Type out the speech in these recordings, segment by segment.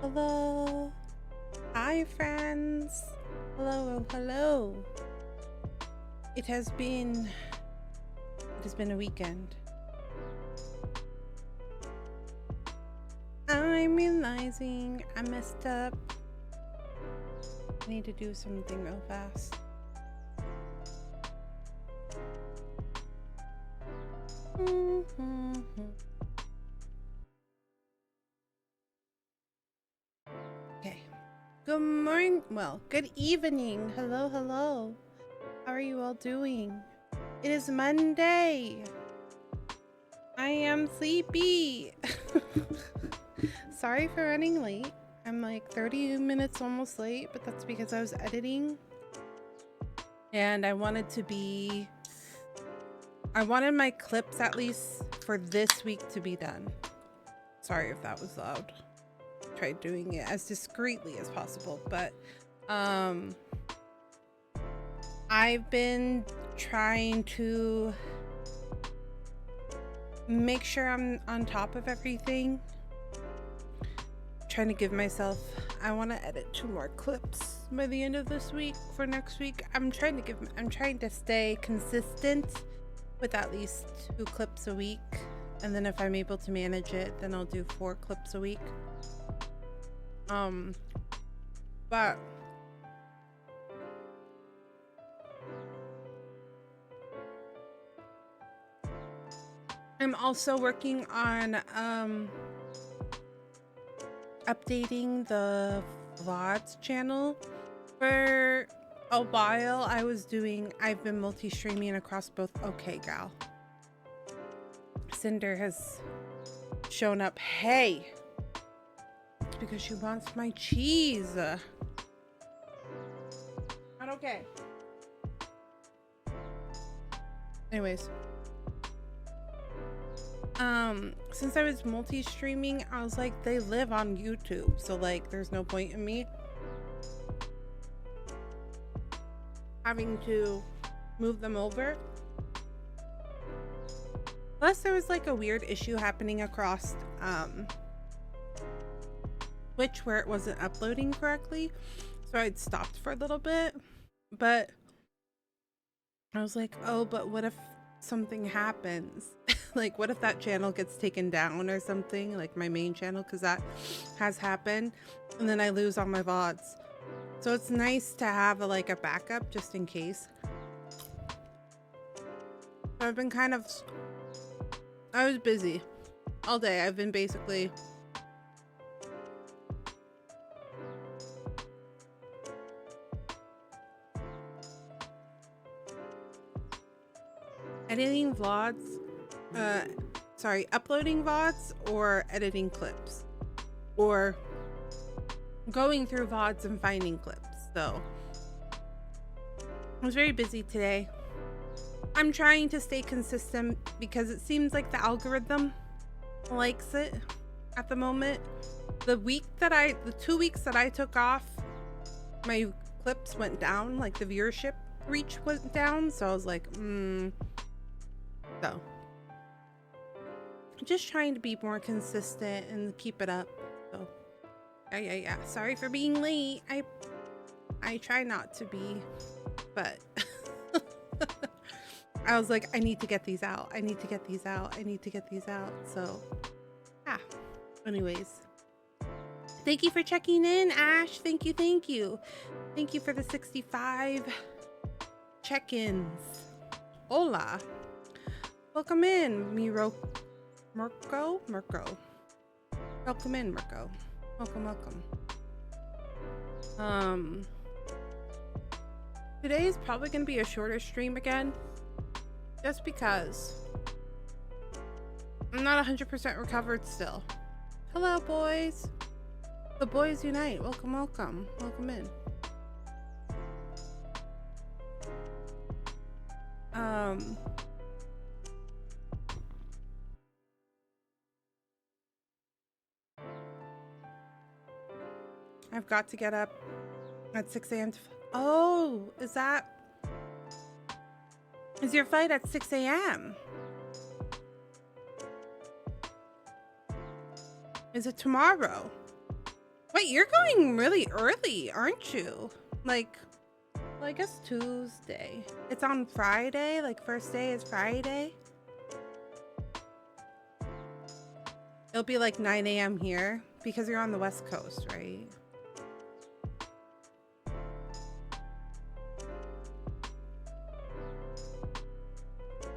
Hello. Hi, friends. Hello, hello. It has been a weekend. I'm realizing I messed up. I need to do something real fast. Okay. Good morning. Well, good evening. Hello, hello. How are you all doing? It is Monday. I am sleepy. Sorry for running late. I'm like 30 minutes almost late, but that's because I was editing. And I wanted my clips at least for this week to be done. Sorry if that was loud. Tried doing it as discreetly as possible, but I've been trying to make sure I'm on top of everything. Trying to give myself, I want to edit 2 more clips by the end of this week for next week. I'm trying to stay consistent with at least 2 clips a week, and then if I'm able to manage it, then I'll do 4 clips a week. But I'm also working on updating the VODs channel. For a while I've been multi-streaming across both. Okay, gal. Cinder has shown up. Hey, it's because she wants my cheese. Not okay. Anyways, since I was multi-streaming, I was like, they live on YouTube, so like there's no point in me having to move them over. Plus there was like a weird issue happening across Twitch where it wasn't uploading correctly, so I'd stopped for a little bit, but I was like, oh, but what if something happens? Like, what if that channel gets taken down or something, like my main channel, because that has happened, and then I lose all my VODs. So it's nice to have a backup just in case. So I've been I was busy all day. I've been basically editing VODs, uploading VODs or editing clips, or going through VODs and finding clips. So I was very busy today. I'm trying to stay consistent because it seems like the algorithm likes it at the moment. The 2 weeks that I took off, my clips went down, like the viewership reach went down. So I was like, so just trying to be more consistent and keep it up. So yeah. Sorry for being late. I try not to be, but I was like, I need to get these out. So yeah. Anyways, thank you for checking in, Ash. Thank you. Thank you for the 65 check-ins. Hola. Welcome in, Mirko. Welcome in, Mirko. Welcome. Today is probably going to be a shorter stream again, just because I'm not 100% recovered still. Hello, boys. The boys unite. Welcome in. I've got to get up at 6 a.m. Oh, is your flight at 6 a.m.? Is it tomorrow? Wait, you're going really early, aren't you? Like, well, I guess Tuesday. It's on Friday, like first day is Friday. It'll be like 9 a.m. here because you're on the West Coast, right?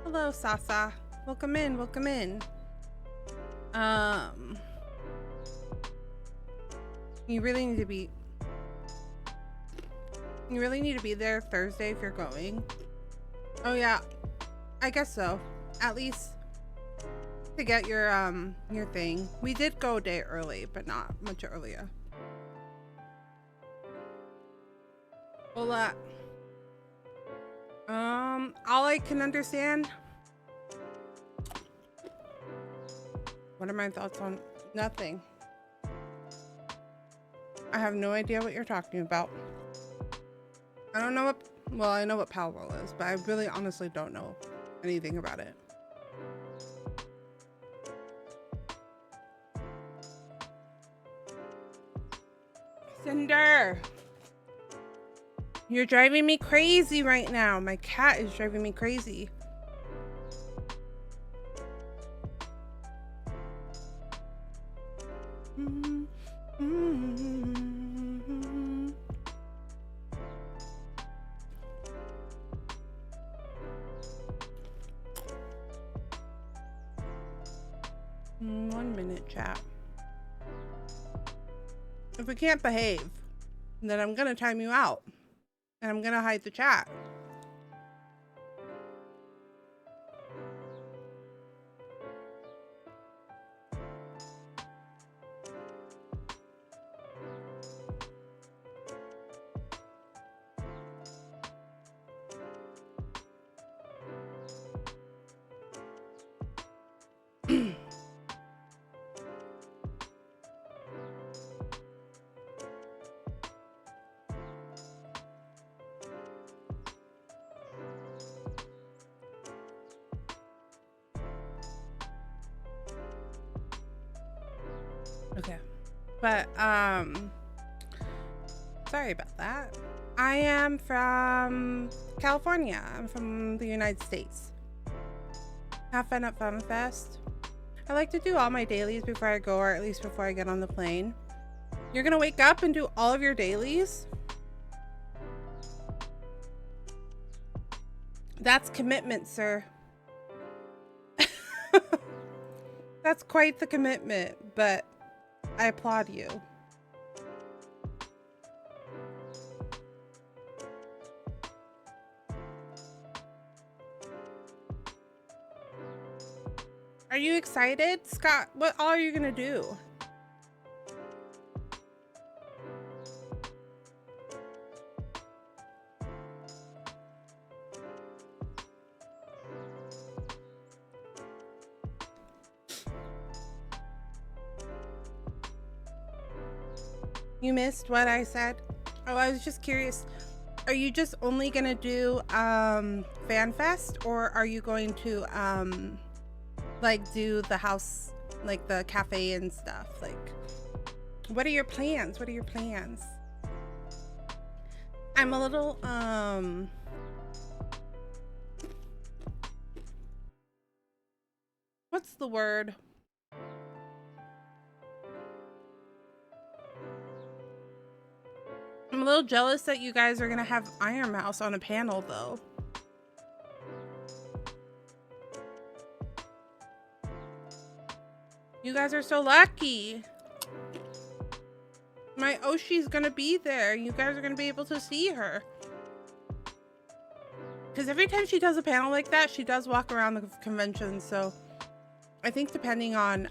Hello, Sasa. Welcome in, welcome in. You really need to be there Thursday if you're going. Oh yeah, I guess so. At least to get your thing. We did go a day early, but not much earlier. Hola. All I can understand. What are my thoughts on nothing? I have no idea what you're talking about. I don't know what, well, I know what Palworld is, but I really honestly don't know anything about it. Cinder, you're driving me crazy right now. My cat is driving me crazy. One minute, chat. If we can't behave, then I'm gonna time you out and I'm gonna hide the chat. Okay, but sorry about that. I am from California. I'm from the United States. Have fun at FunFest. I like to do all my dailies before I go, or at least before I get on the plane. You're gonna wake up and do all of your dailies? That's commitment, sir. That's quite the commitment, but I applaud you. Are you excited, Scott? What all are you gonna do? You missed what I said? Oh, I was just curious. Are you just only gonna do FanFest, or are you going to like do the house, like the cafe and stuff? Like, what are your plans? What are your plans? I'm a little what's the word? I'm a little jealous that you guys are gonna have Iron Mouse on a panel though. You guys are so lucky. My Oshi's gonna be there. You guys are gonna be able to see her. Because every time she does a panel like that, she does walk around the convention. So I think depending on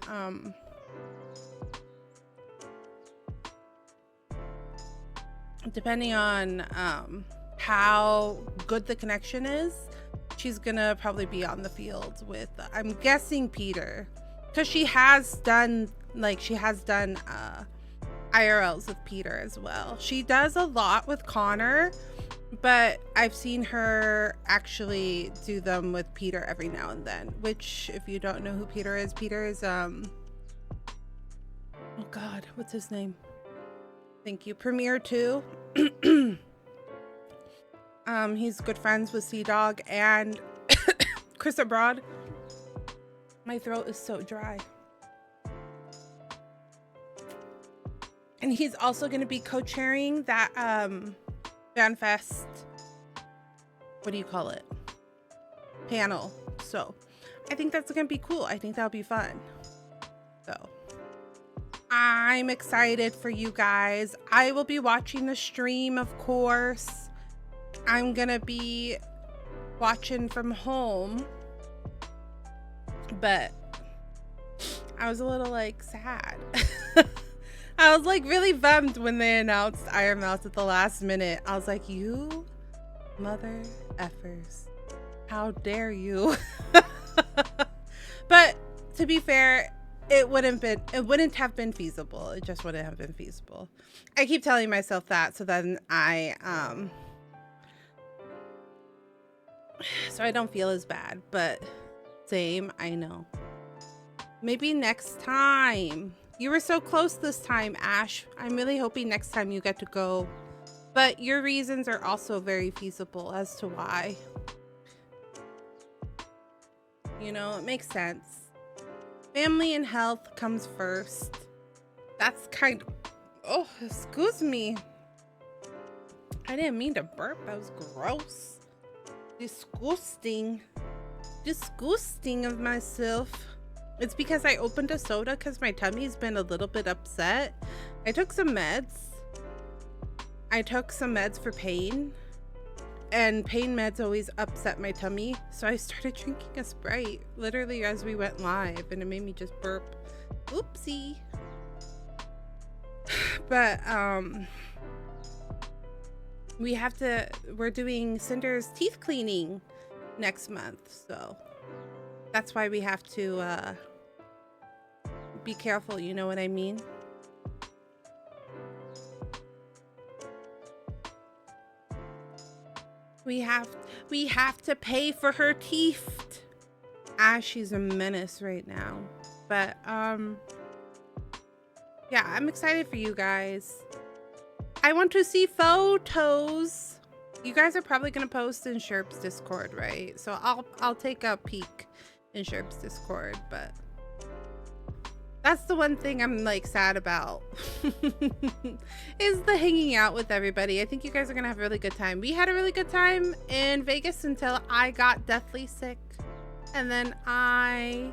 how good the connection is, she's gonna probably be on the field with, I'm guessing, Peter, because she has done IRLs with Peter as well. She does a lot with Connor, but I've seen her actually do them with Peter every now and then, which, if you don't know who Peter is oh god, what's his name? Thank you. Premiere 2. He's good friends with Sea Dog and Chris Abroad. My throat is so dry. And he's also going to be co-chairing that FanFest, what do you call it, panel. So I think that's going to be cool. I think that'll be fun. So I'm excited for you guys. I will be watching the stream, of course. I'm going to be watching from home. But I was a little like sad. I was like really bummed when they announced Iron Mouse at the last minute. I was like, you mother effers. How dare you? But to be fair, it wouldn't have been feasible. It just wouldn't have been feasible. I keep telling myself that so then so I don't feel as bad, but same, I know. Maybe next time. You were so close this time, Ash. I'm really hoping next time you get to go. But your reasons are also very feasible as to why. You know, it makes sense. Family and health comes first. That's kind of... Oh, excuse me. I didn't mean to burp. That was gross. Disgusting. Disgusting of myself. It's because I opened a soda because my tummy's been a little bit upset. I took some meds. I took some meds for pain. And pain meds always upset my tummy. So I started drinking a Sprite literally as we went live. And it made me just burp. Oopsie. But we're doing Cinder's teeth cleaning next month. So that's why we have to be careful, you know what I mean? We have to pay for her teeth. She's a menace right now. But yeah, I'm excited for you guys. I want to see photos. You guys are probably gonna post in Sherp's Discord, right? So I'll take a peek in Sherp's Discord, but that's the one thing I'm like sad about is the hanging out with everybody. I think you guys are gonna have a really good time. We had a really good time in Vegas until I got deathly sick, and then I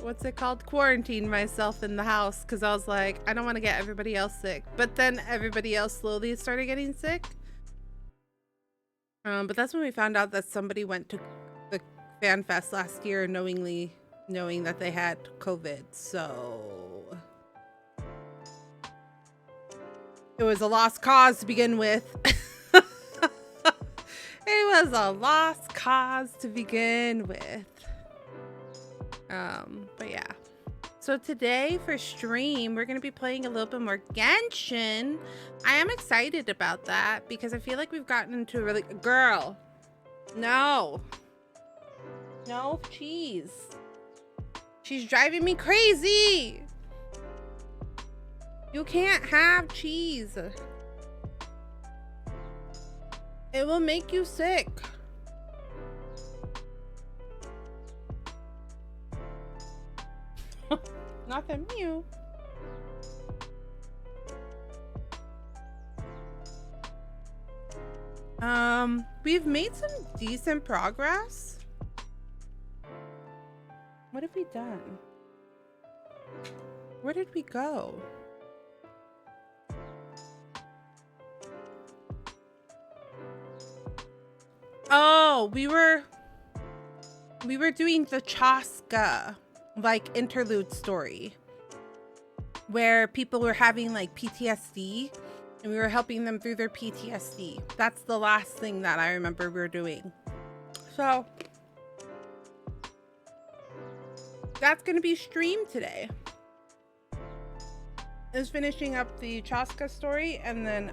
what's it called, quarantined myself in the house because I was like, I don't want to get everybody else sick. But then everybody else slowly started getting sick. But that's when we found out that somebody went to the Fan Fest last year knowing that they had COVID. So it was a lost cause to begin with. It was a lost cause to begin with. But yeah. So today for stream, we're going to be playing a little bit more Genshin. I am excited about that because I feel like we've gotten into a really... Girl. No. No cheese. She's driving me crazy. You can't have cheese. It will make you sick. Not from you. We've made some decent progress. What have we done? Where did we go? Oh, we were doing the Chaska like interlude story where people were having like PTSD and we were helping them through their PTSD. That's the last thing that I remember we were doing. So that's going to be streamed today. Is finishing up the Chaska story and then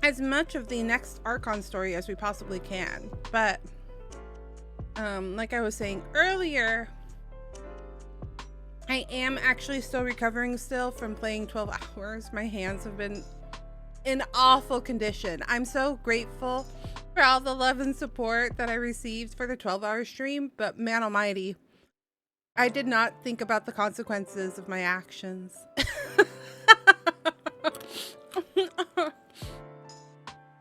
as much of the next Archon story as we possibly can. But like I was saying earlier, I am actually still recovering still from playing 12 hours. My hands have been in awful condition. I'm so grateful for all the love and support that I received for the 12-hour stream, but man almighty, I did not think about the consequences of my actions.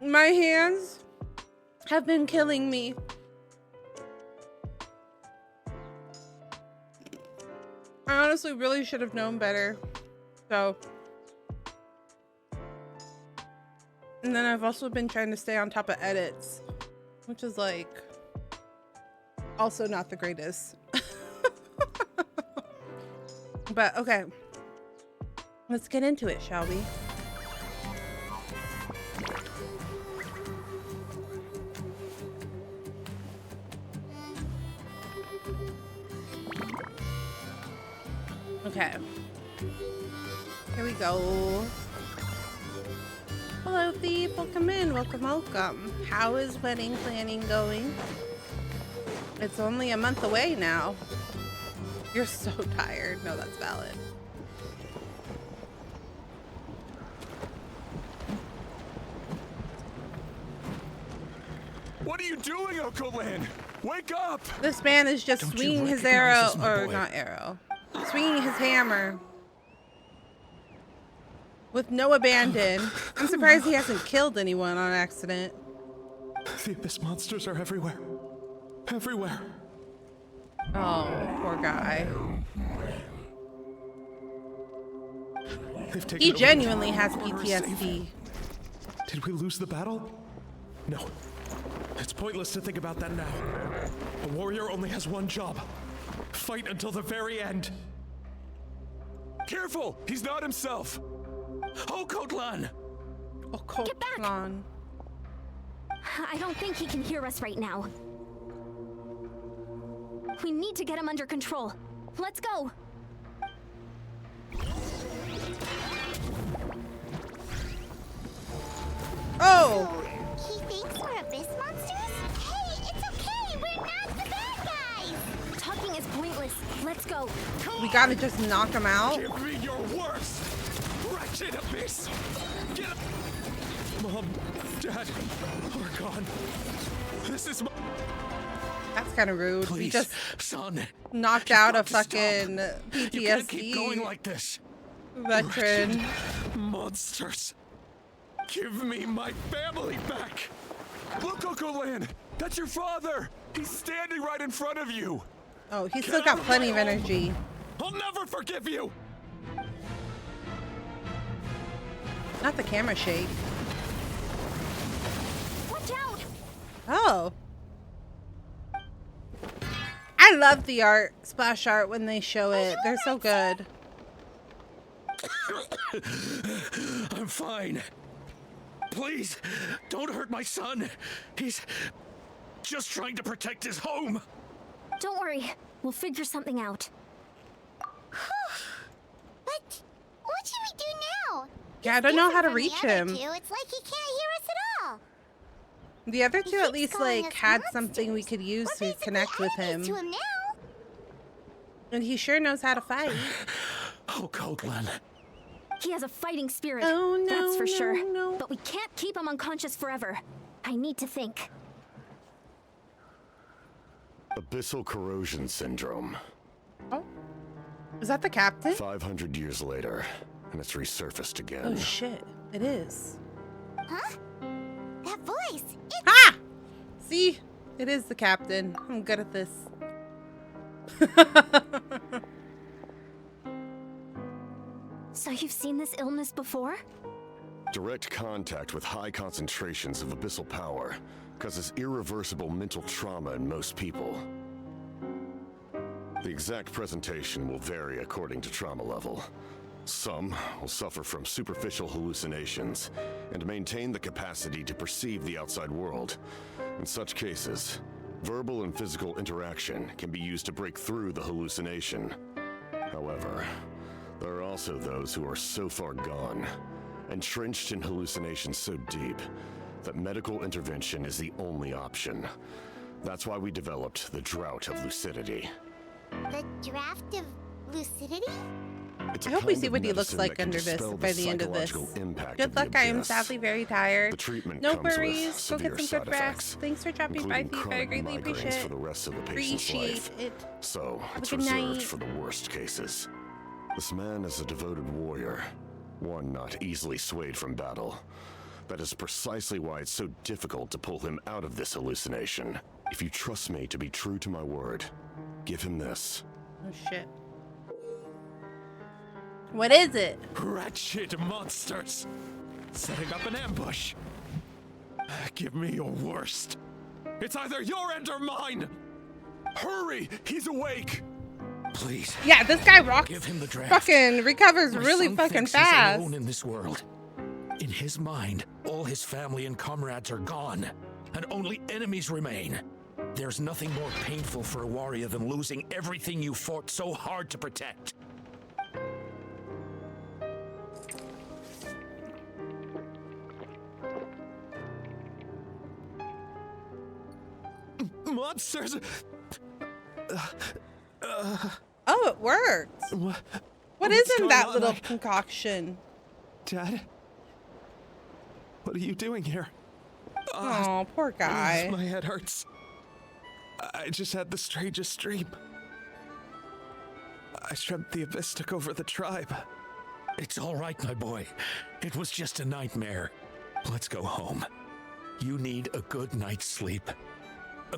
My hands have been killing me. I honestly really should have known better. So, and then I've also been trying to stay on top of edits, which is like also not the greatest. But okay, let's get into it, shall we? Okay, here we go. Hello Thief, welcome in, welcome. How is wedding planning going? It's only a month away now. You're so tired. No, that's valid. What are you doing, Okolan? Wake up! This man is just swinging his arrow, or not arrow, swinging his hammer with no abandon. I'm surprised he hasn't killed anyone on accident. The abyss monsters are everywhere. Everywhere. Oh, poor guy. He genuinely has PTSD. Did we lose the battle? No. It's pointless to think about that now. A warrior only has one job. Fight until the very end. Careful! He's not himself! Okotlan! Get back! I don't think he can hear us right now. We need to get him under control. Let's go! Oh! He thinks we're abyss monsters? Hey, it's okay! We're not the bad guys! Talking is pointless. Let's go. We gotta just knock him out? Give me your worst! Wretched abyss! Get up! Mom, Dad, are gone. This is my... That's kind of rude. Please, He just son, knocked out a fucking PTSD you can't keep going like this. veteran. Wretched monsters. Give me my family back. Look, Okolan, that's your father. He's standing right in front of you. Oh, he's still got plenty of energy. I'll never forgive you. Not the camera shake. Watch out! Oh. I love the art, splash art, when they show it. They're so good. I'm fine. Please, don't hurt my son. He's just trying to protect his home. Don't worry. We'll figure something out. But what should we do now? Yeah, I don't know how to Different reach from the other him. two, it's like he can't hear us at all. The other He two at keeps least calling like us had something we monsters. could use We're to basically connect with enemies him. to him now. And he sure knows how to fight. Oh, Copeland. He has a fighting spirit. Oh, no, that's for no, sure. no. But we can't keep him unconscious forever. I need to think. Abyssal corrosion syndrome. Oh. Is that the captain? 500 years later, and it's resurfaced again. Oh shit, it is. Huh? That voice. It's Ha! See? It is the captain. I'm good at this. So you've seen this illness before? Direct contact with high concentrations of abyssal power causes irreversible mental trauma in most people. The exact presentation will vary according to trauma level. Some will suffer from superficial hallucinations and maintain the capacity to perceive the outside world. In such cases, verbal and physical interaction can be used to break through the hallucination. However, there are also those who are so far gone, entrenched in hallucinations so deep, that medical intervention is the only option. That's why we developed the Drought of Lucidity. the draft of Lucidity? It's I a hope we kind see of what he looks medicine like that can under this dispel by the end of this. psychological impact Good of the luck, I am abyss. sadly very tired. The treatment No comes with worries. Go severe get some side good rest. effects, Thanks for dropping by, including Thief. I chronic greatly migraines for the rest of the patient's life. it. So, Have it's a good reserved night. for the worst cases. This man is a devoted warrior, one not easily swayed from battle. That is precisely why it's so difficult to pull him out of this hallucination. If you trust me to be true to my word, give him this. Oh shit. What is it? Wretched monsters! Setting up an ambush. Give me your worst. It's either your end or mine! Hurry! He's awake! Please. Yeah, this guy rocks. Give him the draft. Fucking recovers My really son fucking thinks he's fast. alone in this world. In his mind, all his family and comrades are gone, and only enemies remain. There's nothing more painful for a warrior than losing everything you fought so hard to protect. Monsters! Oh, it worked. What What's is in going that on? little concoction? Dad? What are you doing here? Oh, poor guy. My head hurts. I just had the strangest dream. I dreamt the Abyss took over the tribe. It's all right, my boy. It was just a nightmare. Let's go home. You need a good night's sleep.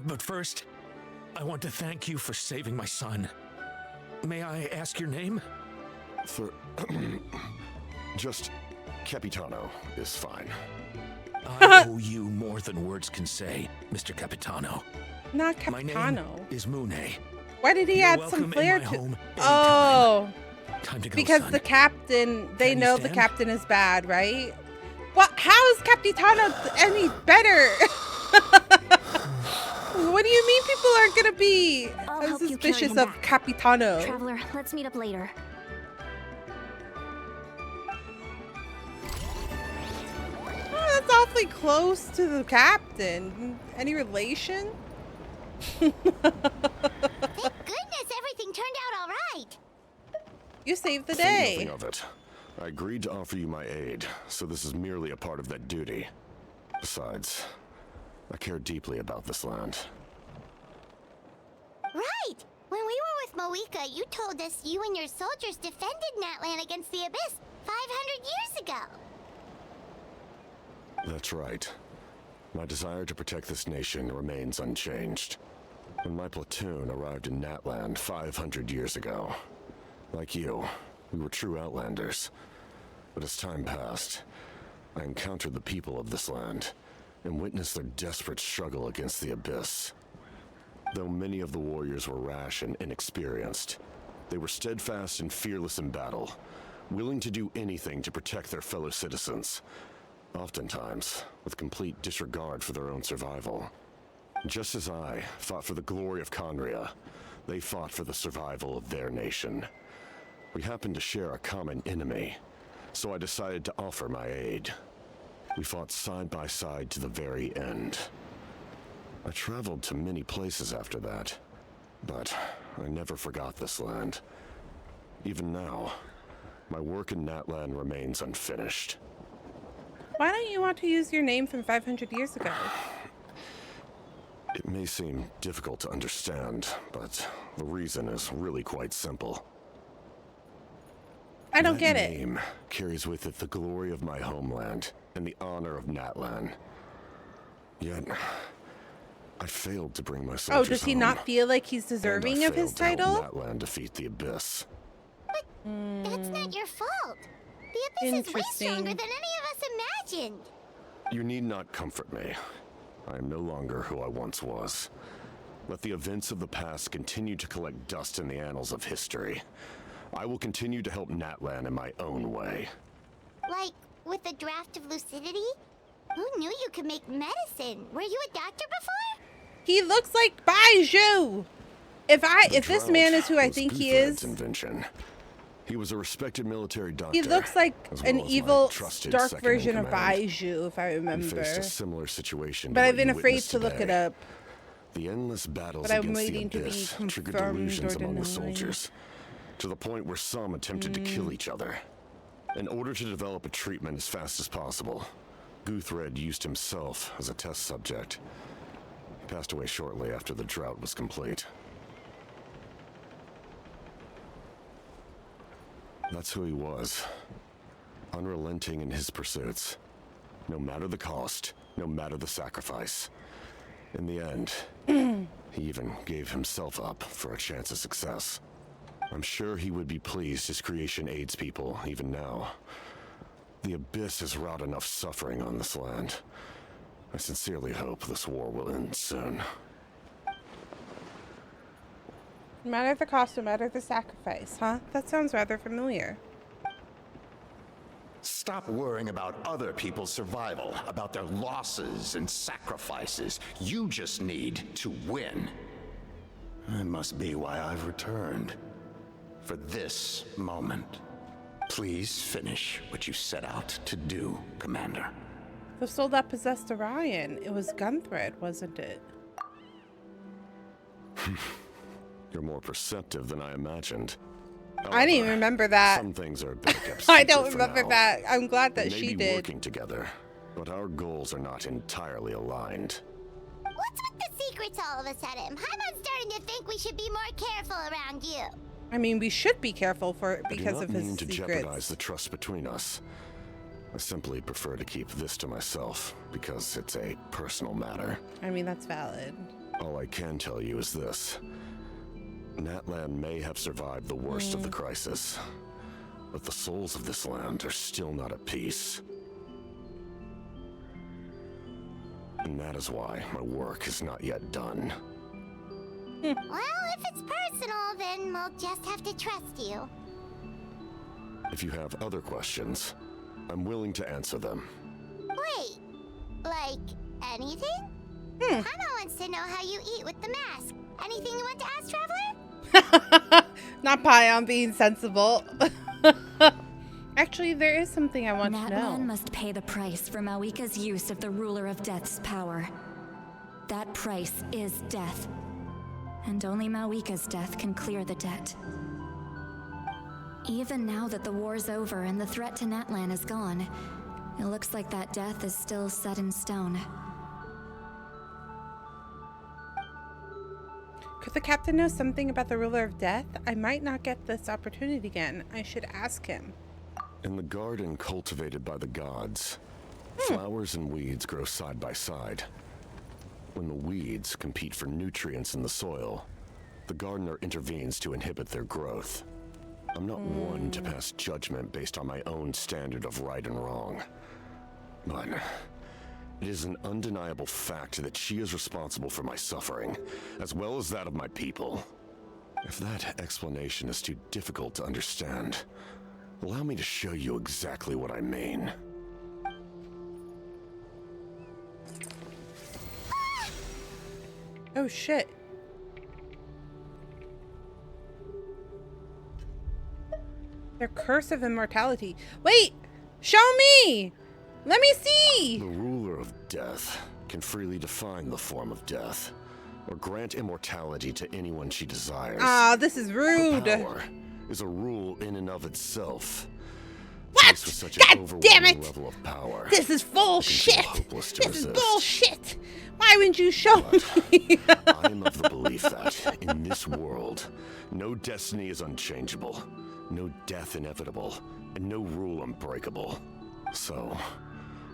But first, I want to thank you for saving my son. May I ask your name? For just Capitano is fine. I owe you more than words can say, Mr. Capitano. Not My Capitano. name is Mune. Why did he You're add welcome some in flair my to? home Oh, Time to go, because son. the captain. They Can you know the stand? captain is bad, right? What? How is Capitano any better? What do you mean people aren't gonna be I'll help you carry suspicious him of back. Capitano? Traveler, let's meet up later. Oh, that's awfully close to the captain. Any relation? Thank goodness everything turned out all right. You saved the Think day. nothing of it. I agreed to offer you my aid, so this is merely a part of that duty. Besides, I care deeply about this land. Right. When we were with Moika, you told us you and your soldiers defended Natlan against the Abyss 500 years ago. That's right. My desire to protect this nation remains unchanged. When my platoon arrived in Natlan 500 years ago, like you, we were true outlanders. But as time passed, I encountered the people of this land and witnessed their desperate struggle against the Abyss. Though many of the warriors were rash and inexperienced, they were steadfast and fearless in battle, willing to do anything to protect their fellow citizens, oftentimes with complete disregard for their own survival. Just as I fought for the glory of Conria, they fought for the survival of their nation. We happened to share a common enemy, so I decided to offer my aid. We fought side by side to the very end. I traveled to many places after that, but I never forgot this land. Even now, my work in Natlan remains unfinished. Why don't you want to use your name from 500 years ago? It may seem difficult to understand, but the reason is really quite simple. I don't That get it. name carries with it the glory of my homeland and the honor of Natlan. Yet, I failed to bring my Oh, soldiers does he home, not feel like he's and I deserving of his failed to help title? Natlan defeat the Abyss. That's not your fault. The Abyss is way stronger Interesting. than any of us imagined. You need not comfort me. I am no longer who I once was. Let the events of the past continue to collect dust in the annals of history. I will continue to help Natlan in my own way. Like, with the draft of lucidity? Who knew you could make medicine? Were you a doctor before? He looks like Baiju. If this Drought man is who I was think he Guthred's is, invention. He was a respected military doctor. he looks like as an well as my evil, trusted dark second in version of command. Baiju, if I He remember. faced a similar situation. But to I've what been you afraid witnessed to look it today. up. The endless battles But I'm against waiting to the be Abyss triggered confirmed delusions or among the denied. soldiers. to the point where some attempted to kill each other. In order to develop a treatment as fast as possible, Guthred used himself as a test subject. He passed away shortly after the drought was complete. That's who he was. Unrelenting in his pursuits. No matter the cost, no matter the sacrifice. In the end, he even gave himself up for a chance of success. I'm sure he would be pleased his creation aids people, even now. The Abyss has wrought enough suffering on this land. I sincerely hope this war will end soon. No matter the cost, no matter the sacrifice, huh? That sounds rather familiar. Stop worrying about other people's survival, about their losses and sacrifices. You just need to win. That must be why I've returned. For this moment. Please finish what you set out to do, Commander. The soul that possessed Orion, it was Gunthred, wasn't it? You're more perceptive than I imagined. I didn't even remember that. Some things are better kept I don't secret for remember now. that. I'm glad that We may she be did. working together, but our goals are not entirely aligned. What's with the secrets all of a sudden? I'm starting to think we should be more careful around you. I mean, we should be careful because I do not of his mean to secrets. jeopardize the trust between us. I simply prefer to keep this to myself because it's a personal matter. I mean, that's valid. All I can tell you is this. Natlan may have survived the worst of the crisis, but the souls of this land are still not at peace. And that is why my work is not yet done. Well, if it's personal, then we'll just have to trust you. If you have other questions, I'm willing to answer them. Wait, like anything? Hana wants to know how you eat with the mask. Anything you want to ask, Traveler? Not Pion being sensible. Actually, there is something I want to know. Natlan must pay the price for Mawika's use of the Ruler of Death's power. That price is death. And only Mawika's death can clear the debt. Even now that the war's over and the threat to Natlan is gone, it looks like that death is still set in stone. Could the captain know something about the Ruler of Death? I might not get this opportunity again. I should ask him. In the garden cultivated by the gods, flowers and weeds grow side by side. When the weeds compete for nutrients in the soil, the gardener intervenes to inhibit their growth. I'm not one to pass judgment based on my own standard of right and wrong. But it is an undeniable fact that she is responsible for my suffering, as well as that of my people. If that explanation is too difficult to understand, allow me to show you exactly what I mean. Oh shit. Their curse of immortality. Wait! Show me! Let me see! The ruler of death can freely define the form of death, or grant immortality to anyone she desires. Ah, this is rude. Power is a rule in and of itself. What? Faced with such God an damn overwhelming it! level of power, This is bullshit! hopeless to This is resist. bullshit! Why wouldn't you show me? I am of the belief that, in this world, no destiny is unchangeable, no death inevitable, and no rule unbreakable. So,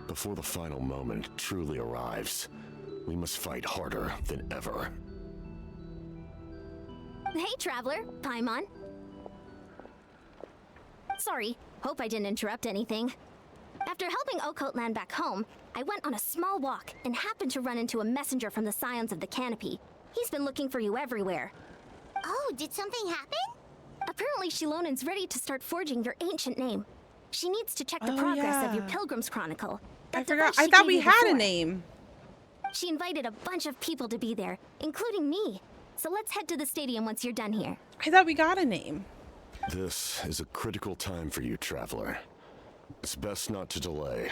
before the final moment truly arrives, we must fight harder than ever. Hey, Traveler. Paimon. Sorry, hope I didn't interrupt anything. After helping Okot land back home, I went on a small walk and happened to run into a messenger from the Scions of the Canopy. He's been looking for you everywhere. Oh, did something happen? Apparently, Shilonen's ready to start forging your ancient name. She needs to check the progress of your yeah. Pilgrim's Chronicle. I That forgot. device I she thought gave we you had a before. name. She invited a bunch of people to be there, including me. So let's head to the stadium once you're done here. I thought we got a name. This is a critical time for you, Traveler. It's best not to delay,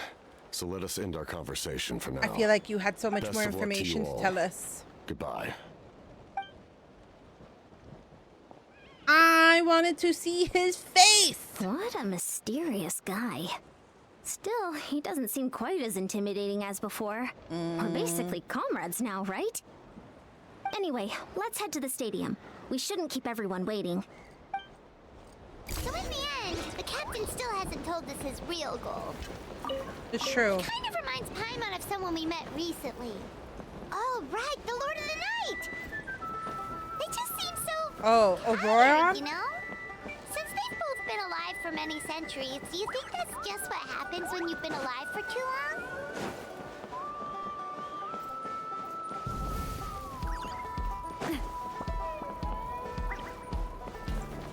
so let us end our conversation for now. I feel like you had so much Best more of luck to you information to all. tell us. Goodbye. I I wanted to see his face. What a mysterious guy. Still, he doesn't seem quite as intimidating as before. We're basically comrades now, right? Anyway, let's head to the stadium. We shouldn't keep everyone waiting. So in the end, the captain still hasn't told us his real goal. It's true. Kind of reminds Paimon of someone we met recently. Oh, right, the Lord of the Night! They just seem so... Oh, tired, Aurora? you know? Since they've both been alive for many centuries, do you think that's just what happens when you've been alive for too long?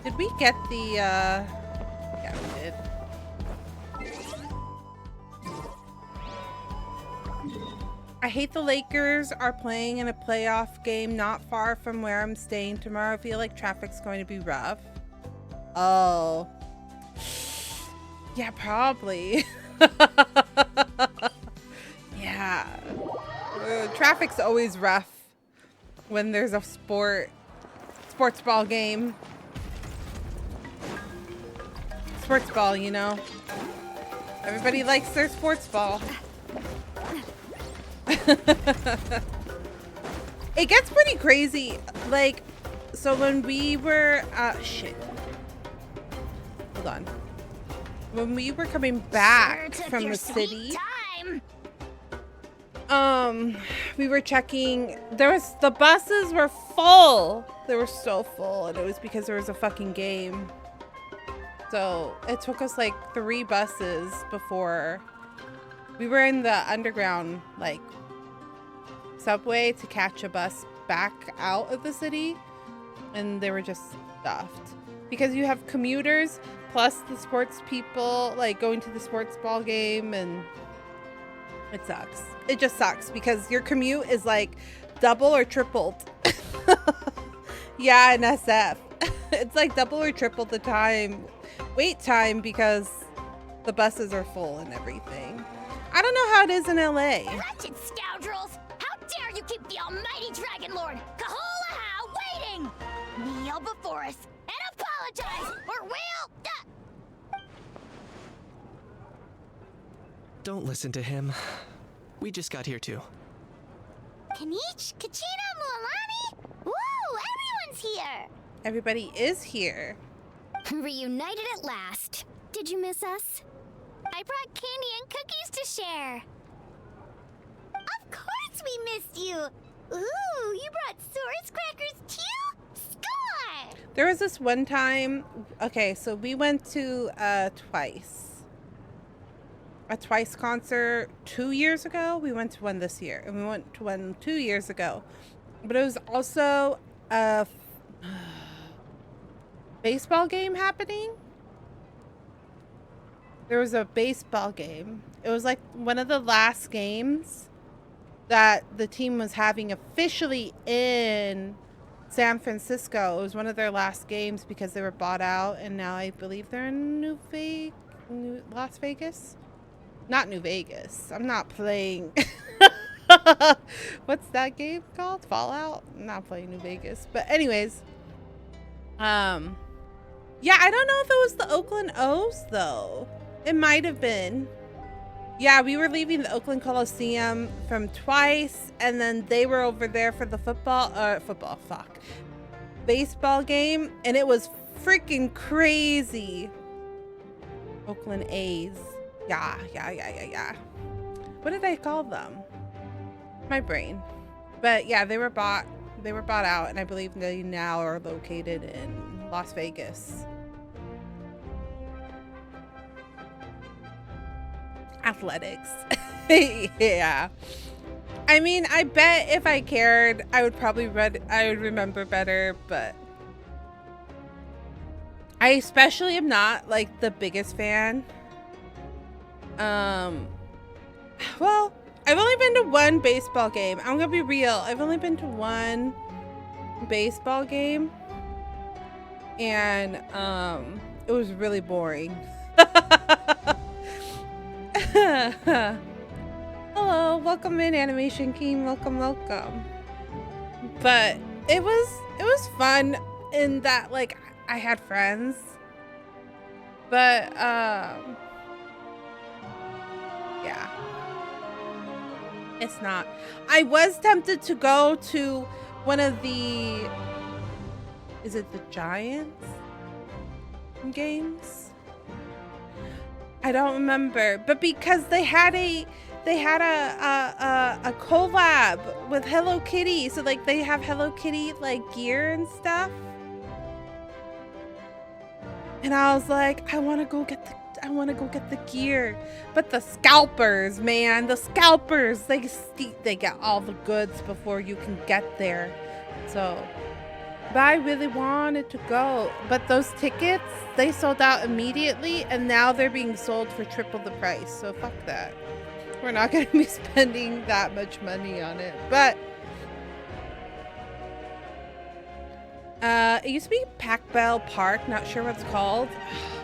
Did we get the, yeah, we did. I hate the Lakers are playing in a playoff game not far from where I'm staying tomorrow. I feel like traffic's going to be rough. Oh. Yeah, probably. Yeah. Traffic's always rough when there's a sports ball game. Sports ball, you know. Everybody likes their sports ball. It gets pretty crazy. Like, so when we were, shit. Hold on. When we were coming back from the city, we were checking, the buses were full. They were so full, and it was because there was a fucking game. So it took us like 3 buses before we were in the underground, like, subway to catch a bus back out of the city, and they were just stuffed because you have commuters plus the sports people, like, going to the sports ball game, and it sucks. It just sucks because your commute is like double or tripled. Yeah, in SF. It's like double or triple the wait time because the buses are full and everything. I don't know how it is in LA. Wretched scoundrels! How dare you keep the almighty Dragon Lord, Kahulaha, waiting! Kneel before us and apologize, or we'll... Don't listen to him. We just got here too. Kanich, Kachina, Mualani? Woo! Everyone's here! Everybody is here. Reunited at last. Did you miss us? I brought candy and cookies to share. Of course we missed you. Ooh, you brought Source crackers too? Score! There was this one time, okay, so we went to a Twice concert 2 years ago. We went to one this year, and we went to one 2 years ago. But it was also a baseball game happening. There was a baseball game. It was like one of the last games that the team was having officially in San Francisco. It was one of their last games because they were bought out, and now I believe they're in Las Vegas. Not New Vegas. I'm not playing. What's that game called? Fallout? I'm not playing New Vegas. But anyways, yeah, I don't know if it was the Oakland O's though. It might have been. Yeah, we were leaving the Oakland Coliseum from Twice, and then they were over there for the baseball game, and it was freaking crazy. Oakland A's. Yeah. What did I call them? My brain. But yeah, they were bought out, and I believe they now are located in Las Vegas. Athletics. Yeah. I mean, I bet if I cared, I would remember better, but I especially am not like the biggest fan. Well, I've only been to one baseball game. I'm gonna be real. I've only been to one baseball game, and it was really boring. Hello, welcome in, Animation King. Welcome. But it was fun in that, like, I had friends. But, yeah. It's not. I was tempted to go to one of the... Is it the Giants games? I don't remember. But because they had a collab with Hello Kitty. So, like, they have Hello Kitty, like, gear and stuff. And I was like, I want to go get the gear. But the scalpers, man, the scalpers, they get all the goods before you can get there. So, but I really wanted to go. But those tickets, they sold out immediately, and now they're being sold for triple the price. So fuck that. We're not going to be spending that much money on it. But it used to be Pac-Bell Park, not sure what it's called.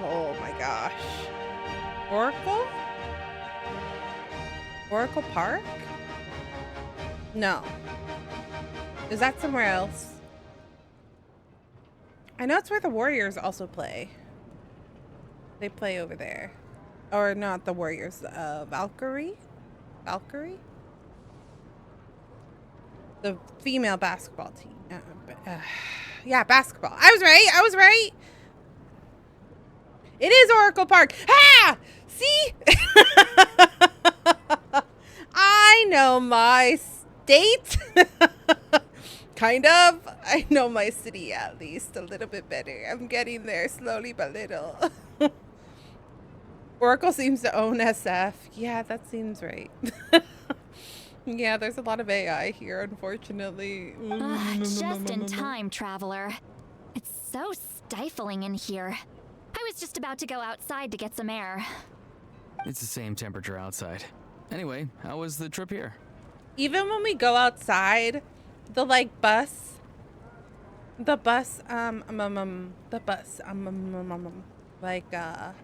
Oh my gosh. Oracle Park? No. Is that somewhere else? I know it's where the Warriors also play. They play over there. Or not the Warriors, Valkyrie? The female basketball team. Yeah, basketball. I was right. It is Oracle Park. Ah! See? I know my state. Kind of. I know my city at least a little bit better. I'm getting there slowly but little. Oracle seems to own SF. Yeah, that seems right. Yeah, there's a lot of AI here, unfortunately. Just in time, traveler. It's so stifling in here. I was just about to go outside to get some air. It's the same temperature outside. Anyway, how was the trip here? Even when we go outside, the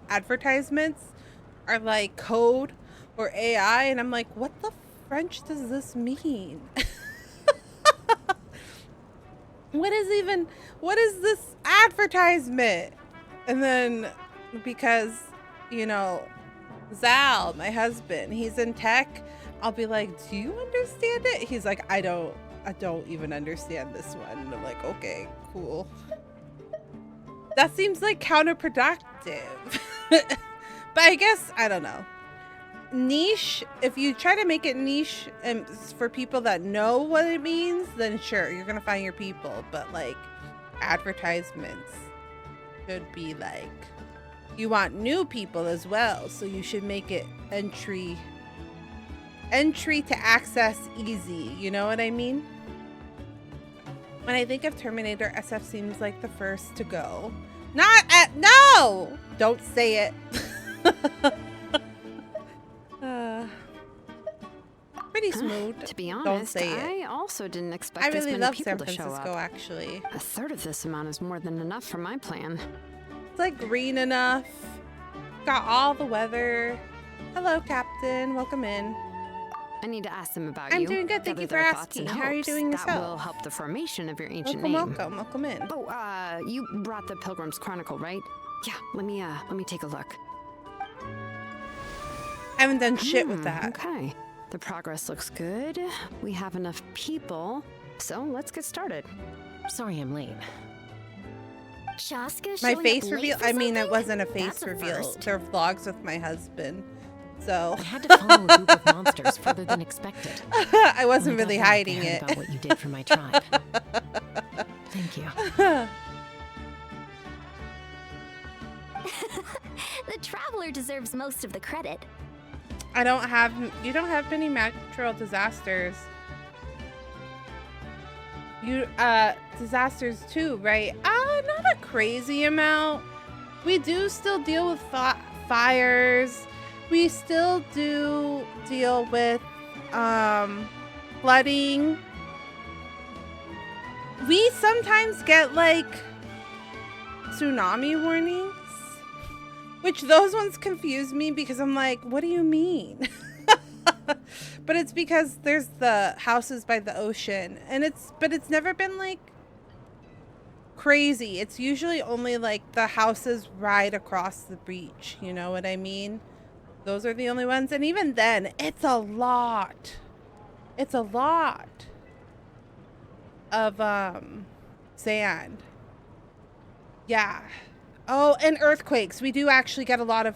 advertisements are like code or AI, and I'm like, what the French does this mean? What is this advertisement? And then because, you know, Zal, my husband, he's in tech, I'll be like, do you understand it? He's like, I don't even understand this one. And I'm like, okay, cool. That seems like counterproductive. But I guess, I don't know. Niche, if you try to make it niche and for people that know what it means, then sure, you're gonna find your people. But like advertisements should be like, you want new people as well, so you should make it entry to access easy. You know what I mean? When I think of Terminator, SF seems like the first to go. No! Don't say it. Pretty smooth. To be honest, Don't say it. I also didn't expect I this really many love people San to show Francisco, up. actually. A third of this amount is more than enough for my plan. It's like green enough. Got all the weather. Hello, Captain. Welcome in. I need to ask them about I'm you. doing good. Thank gather you for their thoughts asking. and How are you hopes. doing That yourself? will help the formation of your ancient Welcome, name. welcome in. Oh, you brought the Pilgrim's Chronicle, right? Yeah, let me take a look. I haven't done shit with that. Okay. The progress looks good. We have enough people. So let's get started. Sorry I'm late. Shaska My showing face up late reveal. for I mean, it something? wasn't a face That's a reveal. first. They're vlogs with my husband. So I had to follow a group of monsters further than expected. I wasn't When I really got back, I hiding heard it. about what you did for my tribe. Thank you. The traveler deserves most of the credit. You don't have many natural disasters. Disasters too, right? Not a crazy amount. We do still deal with fires. We still do deal with flooding. We sometimes get like tsunami warnings, which those ones confuse me because I'm like, what do you mean? But it's because there's the houses by the ocean, and it's never been like crazy. It's usually only like the houses right across the beach. You know what I mean? Those are the only ones. And even then, it's a lot. It's a lot of sand. Yeah. Oh, and earthquakes. We do actually get a lot of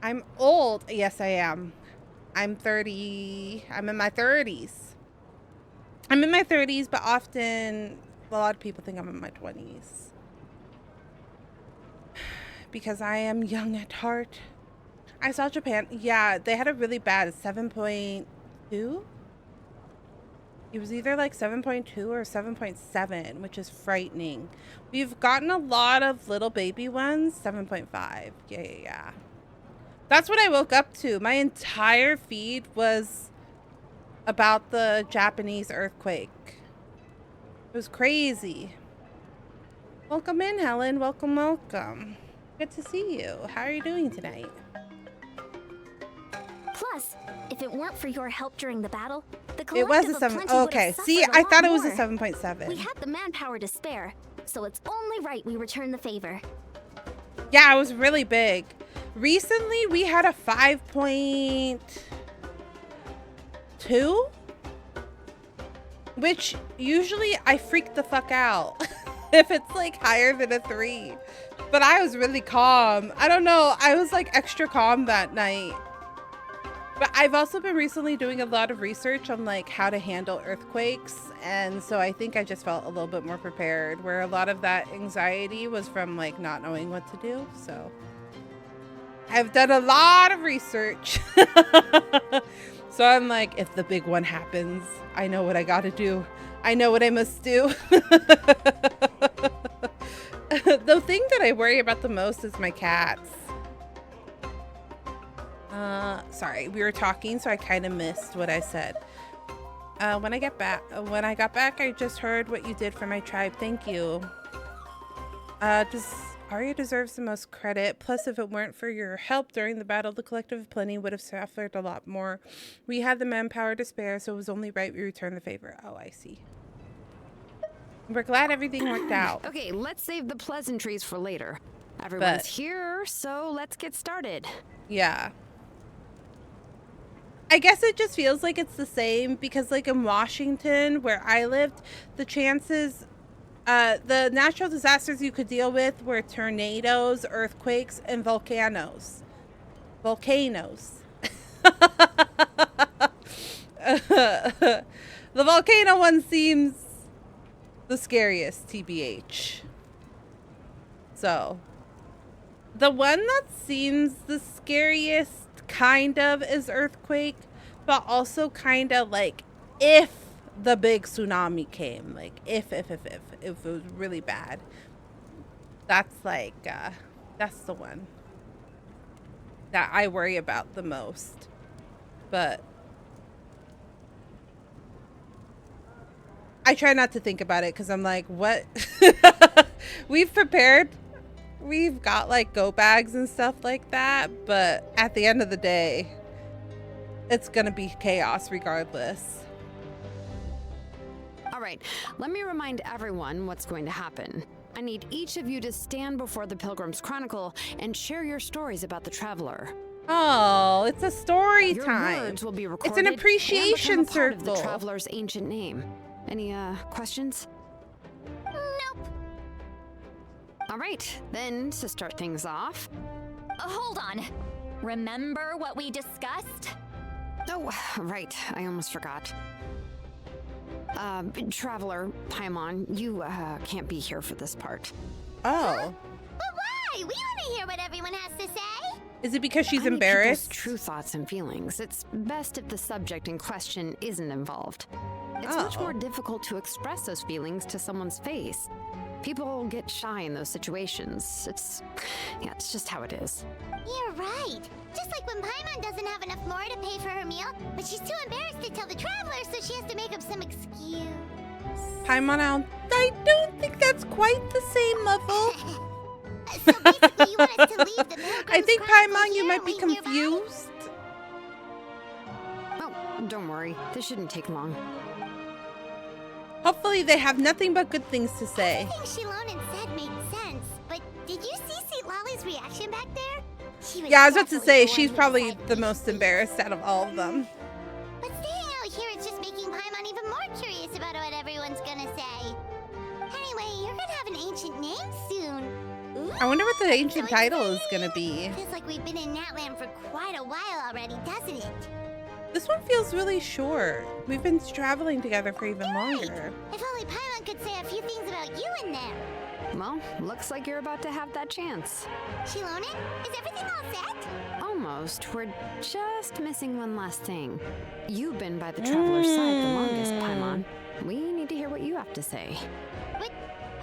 I'm old. Yes, I am. I'm 30. I'm in my 30s. I'm in my 30s, but often a lot of people think I'm in my 20s. Because I am young at heart. I saw Japan. Yeah, they had a really bad 7.2. It was either like 7.2 or 7.7, which is frightening. We've gotten a lot of little baby ones. 7.5. Yeah. That's what I woke up to. My entire feed was about the Japanese earthquake. It was crazy. Welcome in, Helen. Welcome, welcome. Good to see you. How are you doing tonight? Plus, if it weren't for your help during the battle, the It was collective a of 7. Plenty would Okay, have see, suffered a I lot thought it was a more. 7.7. We had the manpower to spare, so it's only right we return the favor. Yeah, it was really big. Recently, we had a 5.2, which usually I freak the fuck out if it's like higher than a 3. But I was really calm. I don't know. I was like extra calm that night. But I've also been recently doing a lot of research on like how to handle earthquakes. And so I think I just felt a little bit more prepared, where a lot of that anxiety was from like not knowing what to do. So I've done a lot of research. So I'm like, if the big one happens, I know what I got to do. I know what I must do. The thing that I worry about the most is my cats. Sorry, we were talking, so I kind of missed what I said. When I got back, I just heard what you did for my tribe. Thank you. Arya deserves the most credit. Plus, if it weren't for your help during the battle, the Collective of Plenty would have suffered a lot more. We had the manpower to spare, so it was only right we returned the favor. Oh, I see. We're glad everything worked out. Okay, let's save the pleasantries for later. Everyone's here, so let's get started. Yeah. I guess it just feels like it's the same because like in Washington where I lived, the chances, the natural disasters you could deal with were tornadoes, earthquakes, and volcanoes. The volcano one seems the scariest, TBH. So, the one that seems the scariest kind of is earthquake, but also kind of like if the big tsunami came, like if it was really bad, that's like that's the one that I worry about the most. But I try not to think about it because I'm like, what? We've prepared. We've got like go bags and stuff like that, but at the end of the day, it's gonna be chaos regardless. All right, let me remind everyone what's going to happen. I need each of you to stand before the Pilgrim's Chronicle and share your stories about the traveler. Oh, it's a story Your time. words will be recorded. It's an appreciation and become a part circle. of the traveler's ancient name. Any questions? Nope. All right, then to start things off. Hold on. Remember what we discussed? Oh, right. I almost forgot. Traveler, Paimon, you can't be here for this part. Oh. But why? We want to hear what everyone has to say. Is it because she's I need embarrassed? people's true thoughts and feelings. It's best if the subject in question isn't involved. It's much more difficult to express those feelings to someone's face. People get shy in those situations. It's just how it is. You're right. Just like when Paimon doesn't have enough more to pay for her meal, but she's too embarrassed to tell the traveler, so she has to make up some excuse. Paimon, I don't think that's quite the same level. So basically, you want us to leave the I think Paimon, you might be confused. Oh, Don't worry, this shouldn't take long. Hopefully they have nothing but good things to say. Everything Shilonen said made sense, but did you see St. Lolly's reaction back there? She was Yeah, I was about to say, definitely the she's one who probably decided the to most shoot. embarrassed out of all of them. But staying out here is just making Paimon even more curious about what everyone's gonna say. Anyway, you're gonna have an ancient name soon. Ooh, I wonder what the ancient so title is exciting. gonna be. Feels like we've been in Natlan for quite a while already, doesn't it? This one feels really short. We've been traveling together for even longer. If only Paimon could say a few things about you in there. Well, looks like you're about to have that chance. Shilonen, is everything all set? Almost. We're just missing one last thing. You've been by the Traveler's side the longest, Paimon. We need to hear what you have to say. But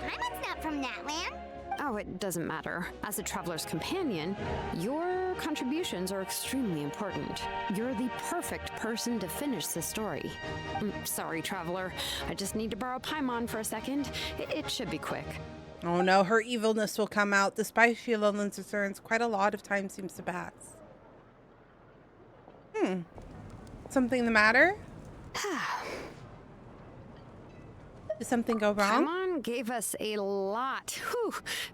Paimon's not from Natlan. Oh, it doesn't matter. As a Traveler's companion, your contributions are extremely important. You're the perfect person to finish the story. Sorry, Traveler. I just need to borrow Paimon for a second. It should be quick. Oh no, her evilness will come out. Despite Shilonen's concerns, quite a lot of time seems to pass. Something the matter? Did something go wrong? Paimon gave us a lot,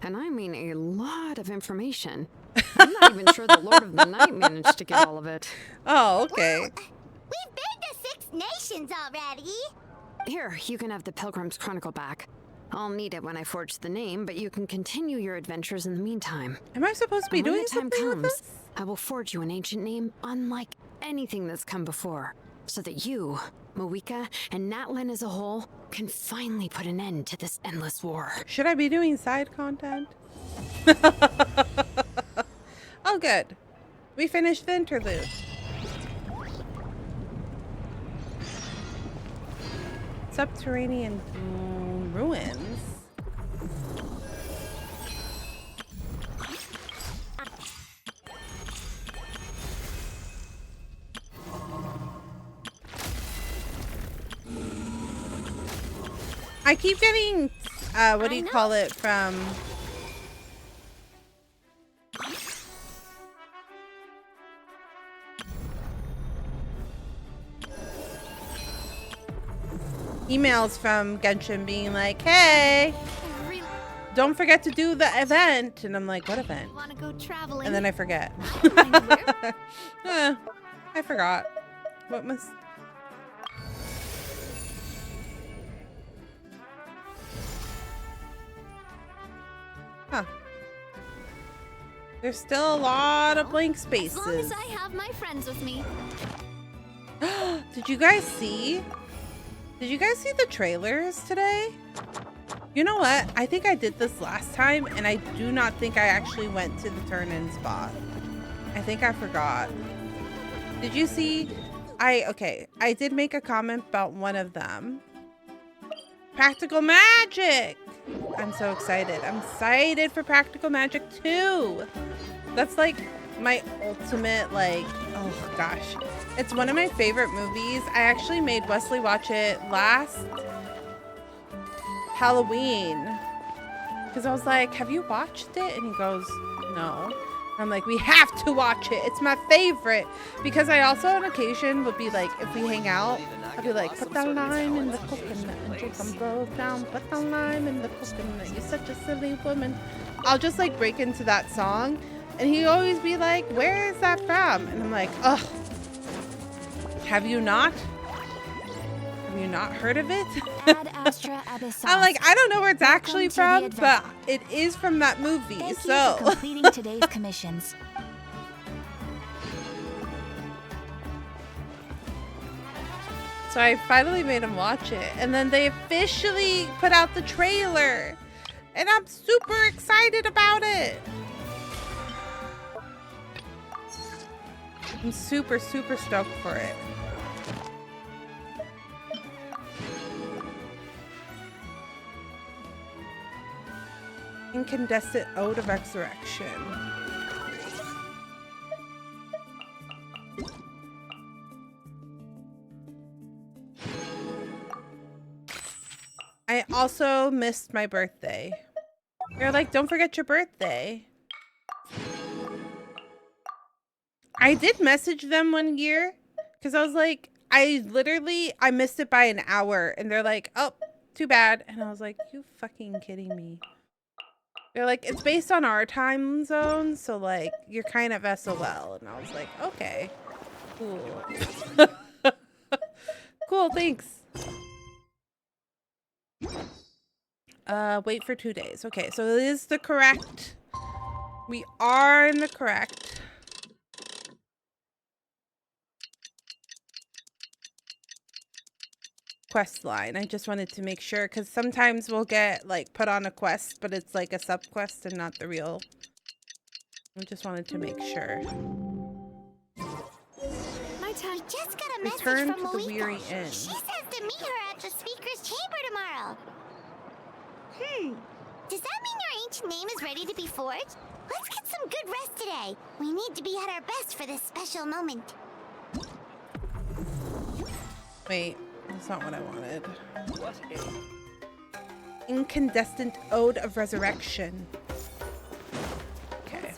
and I mean a lot of information. I'm not even sure the Lord of the Night managed to get all of it. Oh, okay. Well, we've been to 6 nations already. Here, you can have the Pilgrim's Chronicle back. I'll need it when I forge the name, but you can continue your adventures in the meantime. Am I supposed to be And when doing the time something with comes, this? I will forge you an ancient name unlike anything that's come before, so that you, Moeka, and Natlan as a whole can finally put an end to this endless war. Should I be doing side content? Oh, good. We finished the interlude. Subterranean ruins. I keep getting, what do you call it, from... emails from Genshin being like, hey, don't forget to do the event. And I'm like, what event? Want to go traveling? And then I forget. I forgot. What must... Huh. There's still a lot of blank spaces. As long as I have my friends with me. Did you guys see? Did you guys see the trailers today? You know what? I think I did this last time, and I do not think I actually went to the turn-in spot. I think I forgot. Did you see? Okay, I did make a comment about one of them. Practical Magic! I'm so excited. I'm excited for Practical Magic 2. That's like my ultimate, like, oh gosh. It's one of my favorite movies. I actually made Wesley watch it last Halloween. Because I was like, have you watched it? And he goes, no. I'm like, we have to watch it. It's my favorite. Because I also on occasion would be like, if we hang out, I'd be like, put that lime in the coconut and take them both down. Put that lime in the coconut. You're such a silly woman. I'll just like break into that song. And he'd always be like, where is that from? And I'm like, ugh. Have you not? Have you not heard of it? Ad Astra Abyssal. I'm like, I don't know where it's actually Welcome to from, the but it is from that movie. Thank so you for completing today's commissions. So I finally made him watch it, and then they officially put out the trailer, and I'm super excited about it. I'm super, super stoked for it. Incandescent Ode of Resurrection. I also missed my birthday. They're like, don't forget your birthday. I did message them one year because I was like, I missed it by an hour, and they're like, oh, too bad. And I was like, you fucking kidding me? They're like, it's based on our time zone, so like you're kind of SOL. And I was like, okay, cool. Cool, thanks. Wait for 2 days. Okay, so it is the correct. We are in the correct. Quest line. I just wanted to make sure, because sometimes we'll get like put on a quest, but it's like a sub quest and not the real. I just wanted to make sure. I just got a message Return from to the Moika. Weary Inn. She says to meet her at the speaker's chamber tomorrow. Does that mean your ancient name is ready to be forged? Let's get some good rest today. We need to be at our best for this special moment. Wait, that's not what I wanted. Incandescent Ode of Resurrection. Okay.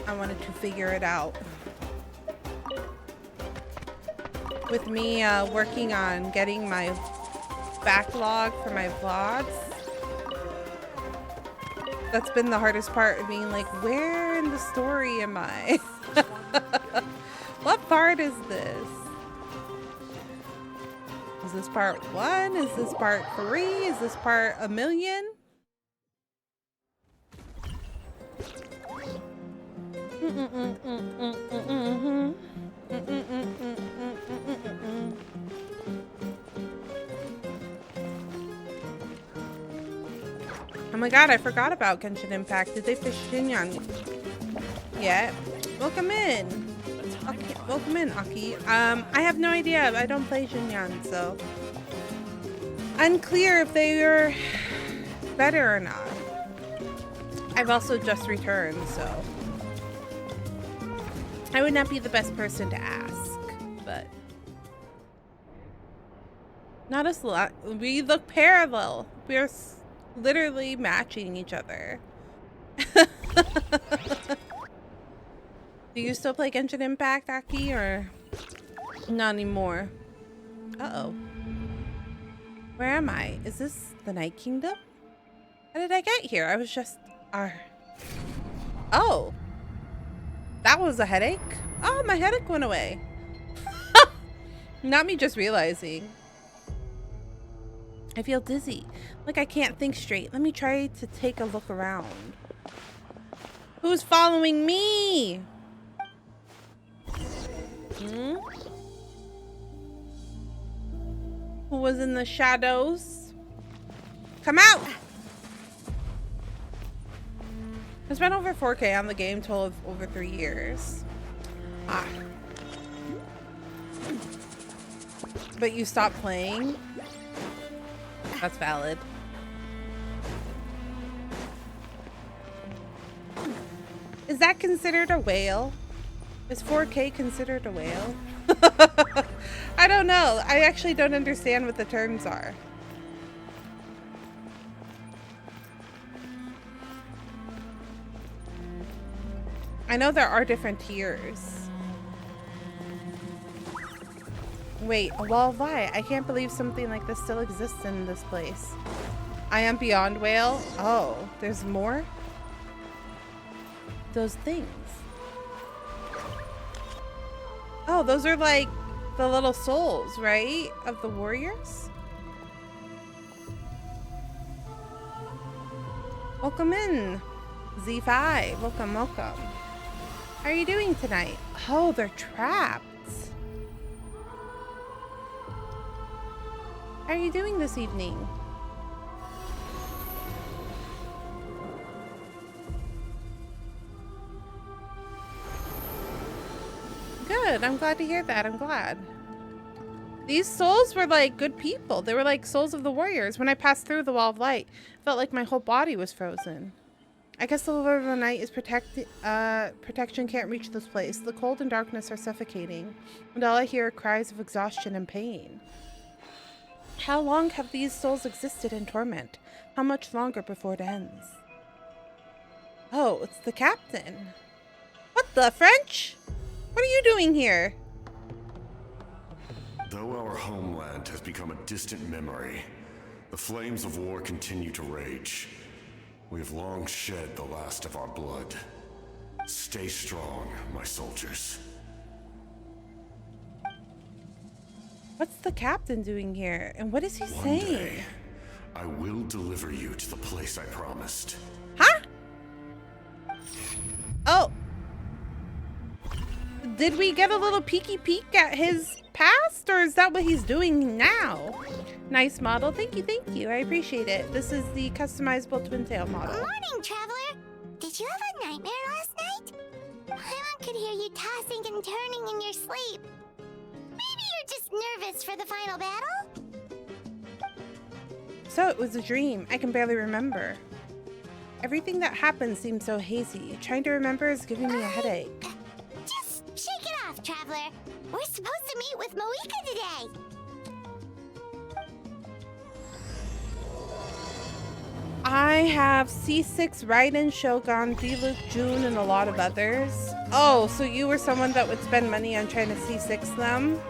I wanted to figure it out. With me working on getting my backlog for my vlogs, that's been the hardest part of being like, where in the story am I? What part is this? Is this part 1? Is this part 3? Is this part 1,000,000? Oh my god, I forgot about Genshin Impact. Did they fish Shinyan yet? Welcome in. Okay, welcome in, Aki. I have no idea. I don't play Shinyan, so unclear if they are better or not. I've also just returned, so I would not be the best person to ask, but not us. We look parallel. We're literally matching each other. Do you still play Genshin Impact, Aki, or not anymore? Uh-oh. Where am I? Is this the Night Kingdom? How did I get here? I was just... Oh. That was a headache? Oh, my headache went away. Not me just realizing. I feel dizzy. Like I can't think straight. Let me try to take a look around. Who's following me? Who was in the shadows? Come out! I spent over 4K on the game total of over 3 years. Ah. But you stopped playing? That's valid. Is that considered a whale? Is 4K considered a whale? I don't know. I actually don't understand what the terms are. I know there are different tiers. Wait, a wall of light. I can't believe something like this still exists in this place. I am beyond whale. Oh, there's more? Those things. Oh, those are like the little souls, right? Of the warriors? Welcome in, Z5. Welcome, welcome. How are you doing tonight? Oh, they're trapped. How are you doing this evening? Good. I'm glad to hear that. I'm glad. These souls were like good people. They were like souls of the warriors. When I passed through the wall of light, I felt like my whole body was frozen. I guess the Lord of the Night is protection can't reach this place. The cold and darkness are suffocating, and all I hear are cries of exhaustion and pain. How long have these souls existed in torment? How much longer before it ends? Oh, it's the captain. What the French? What are you doing here? Though our homeland has become a distant memory, the flames of war continue to rage. We have long shed the last of our blood. Stay strong, my soldiers. What's the captain doing here? And what is he One saying? day, I will deliver you to the place I promised. Huh? Oh. Did we get a little peeky peek at his past, or is that what he's doing now? Nice model. Thank you. I appreciate it. This is the customizable twin tail model. Morning, traveler. Did you have a nightmare last night? Paimon could hear you tossing and turning in your sleep. Maybe you're just nervous for the final battle? So it was a dream. I can barely remember. Everything that happened seems so hazy. Trying to remember is giving me a headache. Just shake it off, traveler. We're supposed to meet with Moika today. I have C6, Raiden, Shogun, Diluc, June, and a lot of others. Oh, so you were someone that would spend money on trying to C6 them?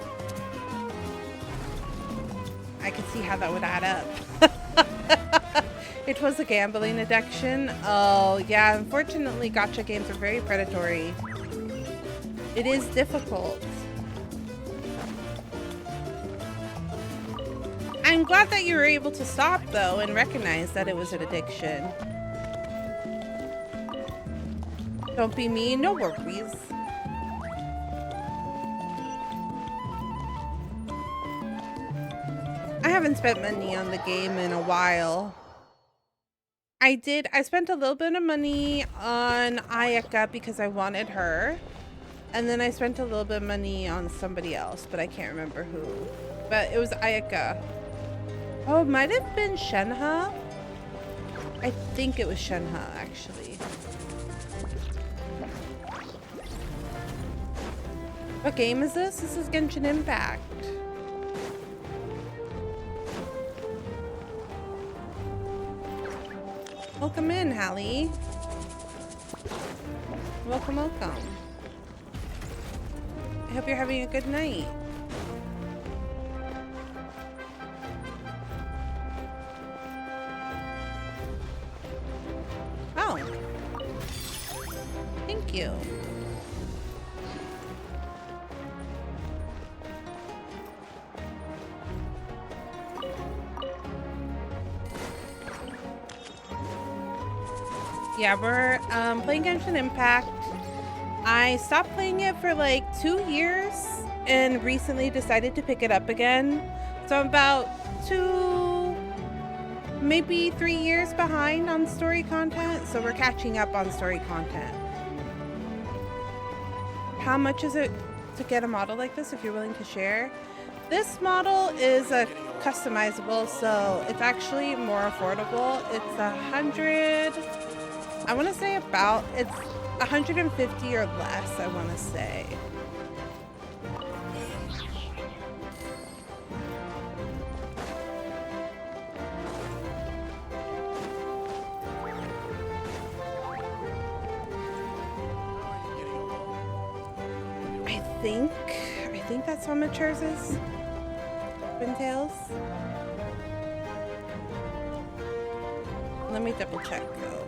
I could see how that would add up. It was a gambling addiction. Oh, yeah, unfortunately, gacha games are very predatory. It is difficult. I'm glad that you were able to stop, though, and recognize that it was an addiction. Don't be mean, no worries. I haven't spent money on the game in a while. I spent a little bit of money on Ayaka because I wanted her. And then I spent a little bit of money on somebody else, but I can't remember who. But it was Ayaka. Oh, it might have been Shenhe. I think it was Shenhe, actually. What game is this? This is Genshin Impact. Welcome in, Hallie. Welcome. I hope you're having a good night. Oh. Thank you. Yeah, we're playing Genshin Impact. I stopped playing it for like 2 years and recently decided to pick it up again. So I'm about 2, maybe 3 years behind on story content. So we're catching up on story content. How much is it to get a model like this if you're willing to share? This model is a customizable, so it's actually more affordable. It's 100, I want to say about, it's 150 or less, I want to say. I think that's how much hers is. Pintails. Let me double check though.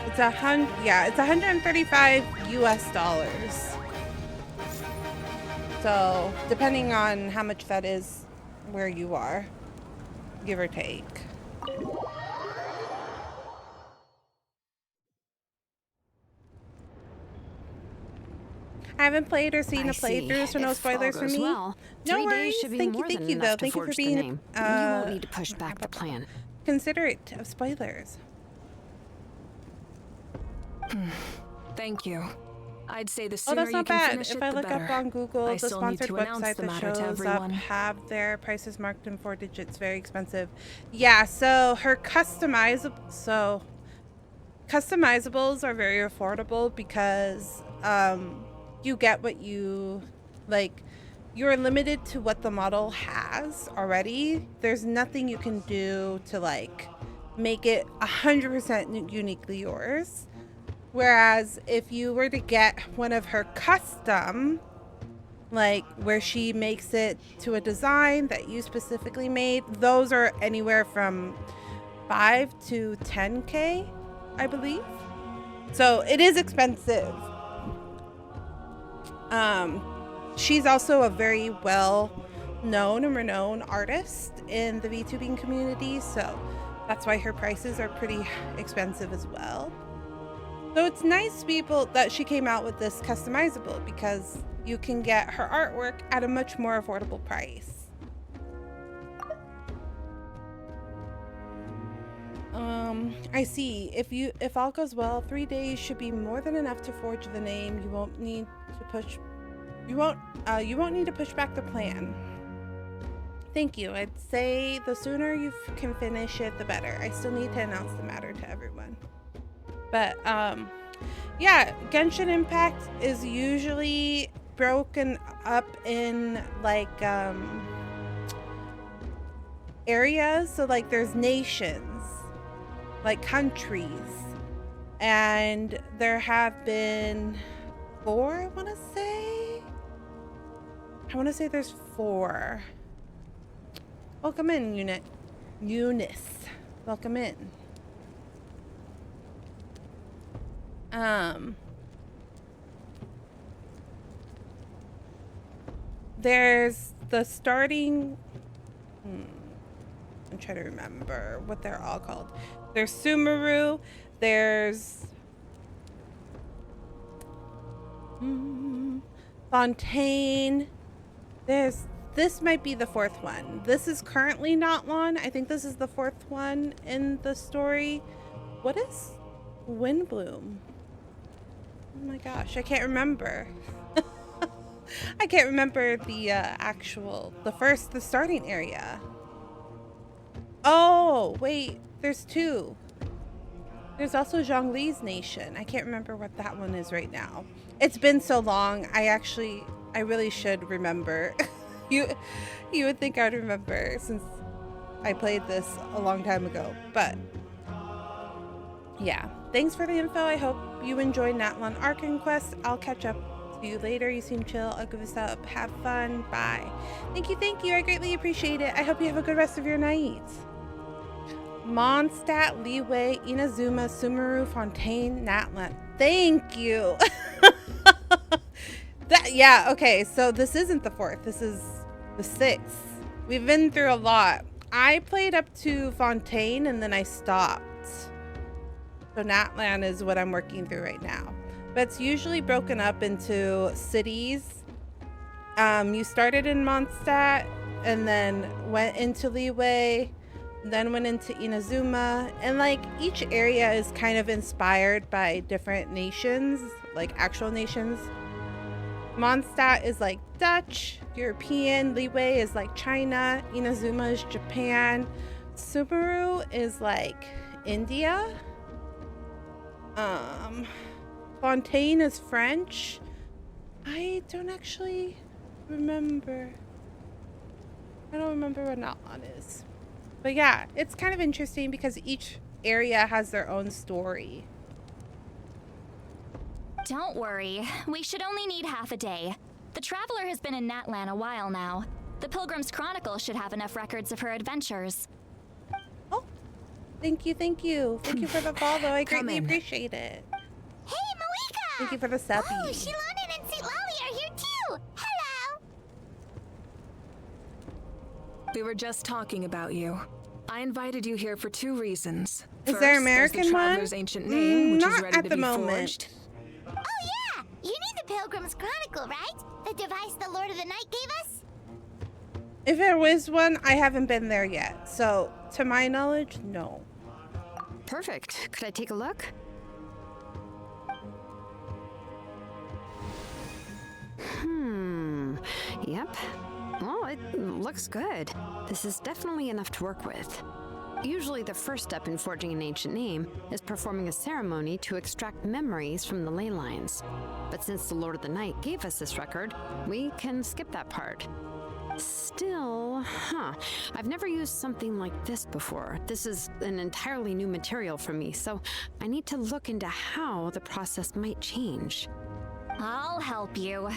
It's it's 135 US dollars. So depending on how much that is where you are, give or take. I haven't played or seen a playthrough, so no spoilers for me. Well, no 3 worries. days should be Thank more you than though. enough to Thank you for forge the being name. You won't need to push back the plan. considerate of spoilers. Thank you. I'd say the Oh, sooner that's you not can bad. finish If it, I the look better. up on Google, I the still need sponsored to announce website the that matter to shows up everyone. have their prices marked in 4 digits. Very expensive. Yeah, so her customizables are very affordable because you get what you like. You're limited to what the model has already. There's nothing you can do to like make it 100% uniquely yours. Whereas if you were to get one of her custom, like where she makes it to a design that you specifically made, those are anywhere from 5 to 10K, I believe. So it is expensive. She's also a very well known and renowned artist in the VTubing community, so that's why her prices are pretty expensive as well. So it's nice to be able that she came out with this customizable because you can get her artwork at a much more affordable price. I see. If all goes well, 3 days should be more than enough to forge the name. You won't need to push back the plan. Thank you. I'd say the sooner you can finish it, the better. I still need to announce the matter to everyone. But yeah, Genshin Impact is usually broken up in like areas. So like there's nations, like countries, and there have been 4, I want to say there's 4. Welcome in, Eunice. Welcome in. There's the starting. I'm trying to remember what they're all called. There's Sumeru. There's Fontaine. This might be the 4th one. This is currently Natlan. I think this is the 4th one in the story. What is Windbloom? Oh my gosh, I can't remember. I can't remember the the starting area. Oh, wait, there's 2. There's also Zhongli's nation. I can't remember what that one is right now. It's been so long. I really should remember. You would think I'd remember since I played this a long time ago. But yeah, thanks for the info. I hope you enjoyed Natlan Arcan Quest. I'll catch up to you later. You seem chill. I'll give this up. Have fun. Bye. Thank you. I greatly appreciate it. I hope you have a good rest of your night. Mondstadt, Liyue, Inazuma, Sumeru, Fontaine, Natlan. Thank you. Yeah, okay, so this isn't the 4th. This is the 6th. We've been through a lot. I played up to Fontaine and then I stopped. So Natlan is what I'm working through right now. But it's usually broken up into cities. You started in Mondstadt and then went into Liyue, then went into Inazuma, and like each area is kind of inspired by different nations, like actual nations. Mondstadt is like Dutch, European, Liyue is like China, Inazuma is Japan, Sumeru is like India, Fontaine is French. I don't actually remember. I don't remember what Natlan is. But yeah, it's kind of interesting because each area has their own story. Don't worry, we should only need half a day. The Traveler has been in Natlan a while now. The Pilgrim's Chronicle should have enough records of her adventures. Oh, thank you. Thank you for the follow. I greatly appreciate it. Hey, Malika! Thank you for the subby. Oh, Shilonen and St. Lolly are here too! Hello! We were just talking about you. I invited you here for 2 reasons. Is there American the one? Traveler's ancient name, which is Not ready at to the be moment. forged. Oh yeah! You need the Pilgrim's Chronicle, right? The device the Lord of the Night gave us? If there was one, I haven't been there yet. So, to my knowledge, no. Perfect. Could I take a look? Yep. Well, it looks good. This is definitely enough to work with. Usually the first step in forging an ancient name is performing a ceremony to extract memories from the ley lines. But since the Lord of the Night gave us this record, we can skip that part. Still, I've never used something like this before. This is an entirely new material for me, so I need to look into how the process might change. I'll help you.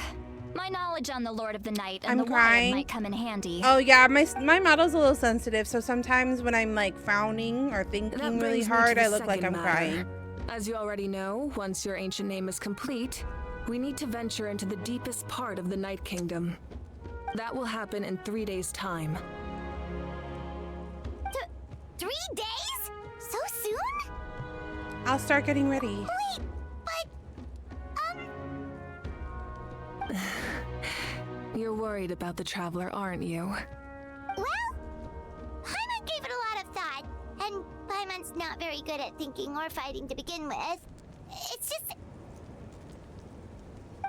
My knowledge on the Lord of the Night and I'm the crying. Wire might come in handy. Oh yeah, my model's a little sensitive, so sometimes when I'm like frowning or thinking That really brings me hard, to the I look like I'm second matter. crying. As you already know, once your ancient name is complete, we need to venture into the deepest part of the Night Kingdom. That will happen in 3 days' time. 3 days? So soon? I'll start getting ready. Wait, but, You're worried about the Traveler, aren't you? well, Paimon gave it a lot of thought, and Paimon's not very good at thinking or fighting to begin with. It's just...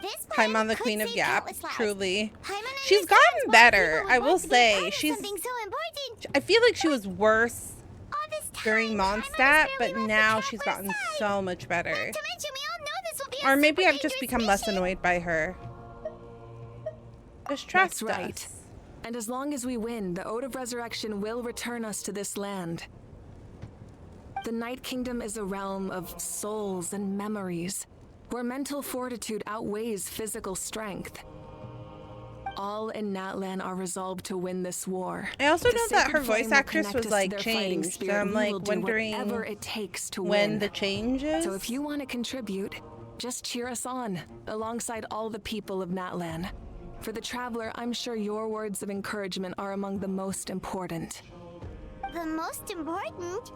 This plan Paimon, the could Queen of save Gap, countless lives. truly. Paimon She's understands gotten why better, people would I want will to be part say. of She's. something so important. I feel like she was worse All this time, during Paimon has Mondstadt, barely but left the now she's Traveler's gotten side. so much better. Not to mention, we all know this will be a Or maybe super I've just dangerous become less mission. annoyed by her. Just trust That's right. us. And as long as we win, the Ode of Resurrection will return us to this land. The Night Kingdom is a realm of souls and memories, where mental fortitude outweighs physical strength. All in Natlan are resolved to win this war. I also The know that sacred her voice flame will actress connect was us to like their fighting changed, so spirit, I'm and we like will do wondering whatever it takes to when win. the change is. So if you want to contribute, just cheer us on, alongside all the people of Natlan. For the Traveler, I'm sure your words of encouragement are among the most important. The most important?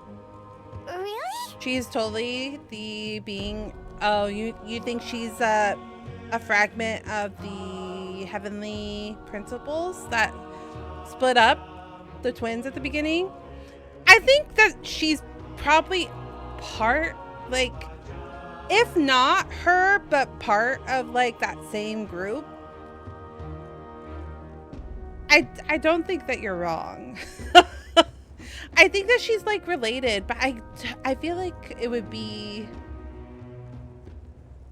Really? She's totally the being. Oh, you think she's a fragment of the heavenly principles that split up the twins at the beginning? I think that she's probably part, like, if not her, but part of like that same group. I don't think that you're wrong. I think that she's like related, but I feel like it would be,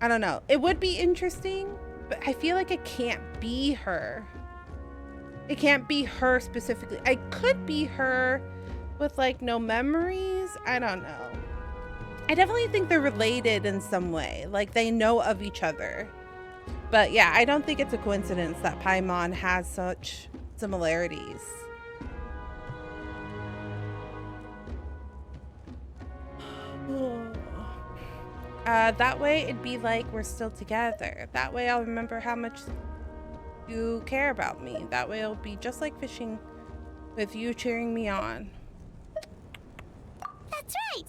I don't know. It would be interesting, but I feel like it can't be her. It can't be her specifically. I could be her with like no memories. I don't know. I definitely think they're related in some way. Like they know of each other. But yeah, I don't think it's a coincidence that Paimon has such similarities. That way it'd be like we're still together. That way I'll remember how much you care about me. That way it'll be just like fishing with you cheering me on. That's right.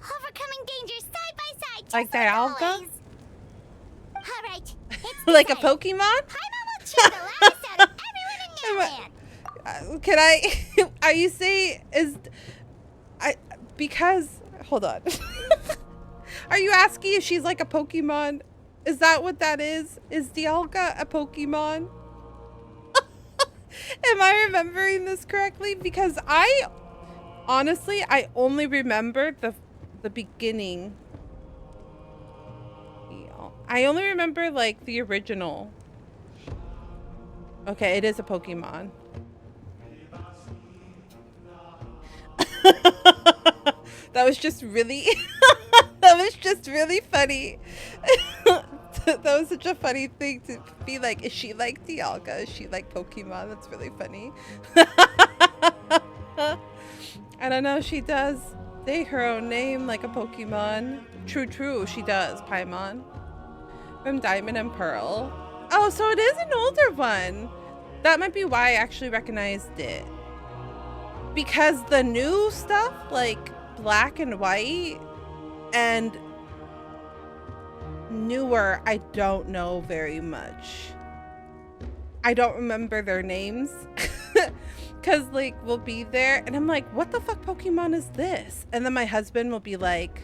Overcoming dangers side by side. Just Like Dialga? always. All right. It's Like a decided. Pokemon? Paimon will cheer the loudest out of everyone in Natlan. Can I? Are you saying because hold on. Are you asking if she's like a Pokemon? Is that what that is? Is Dialga a Pokemon? Am I remembering this correctly? Because I only remember the beginning. I only remember like the original. Okay, it is a Pokemon. That was just really that was just really funny. That was such a funny thing to be like, is she like Dialga? Is she like Pokemon? That's really funny. I don't know, she does say her own name like a Pokemon. True, she does, Paimon. From Diamond and Pearl. Oh, so it is an older one. That might be why I actually recognized it. Because the new stuff, like Black and White and newer, I don't know very much. I don't remember their names. Because like we'll be there and I'm like, what the fuck Pokemon is this? And then my husband will be like,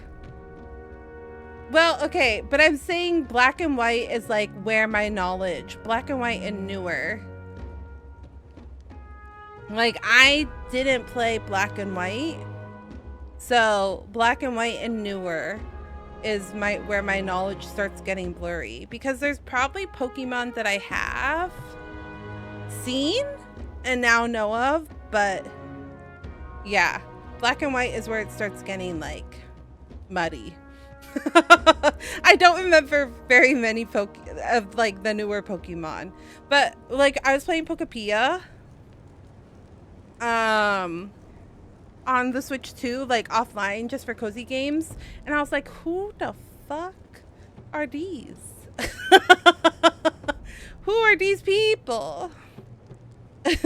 well, okay, but I'm saying Black and White is like where my knowledge, Black and White and newer Like, I didn't play Black and White. So, Black and White and newer is where my knowledge starts getting blurry. Because there's probably Pokemon that I have seen and now know of. But, yeah. Black and White is where it starts getting, like, muddy. I don't remember very many of like the newer Pokemon, but like I was playing Pokepia on the Switch too, like offline just for cozy games, and I was like, who the fuck are these? Who are these people? I'm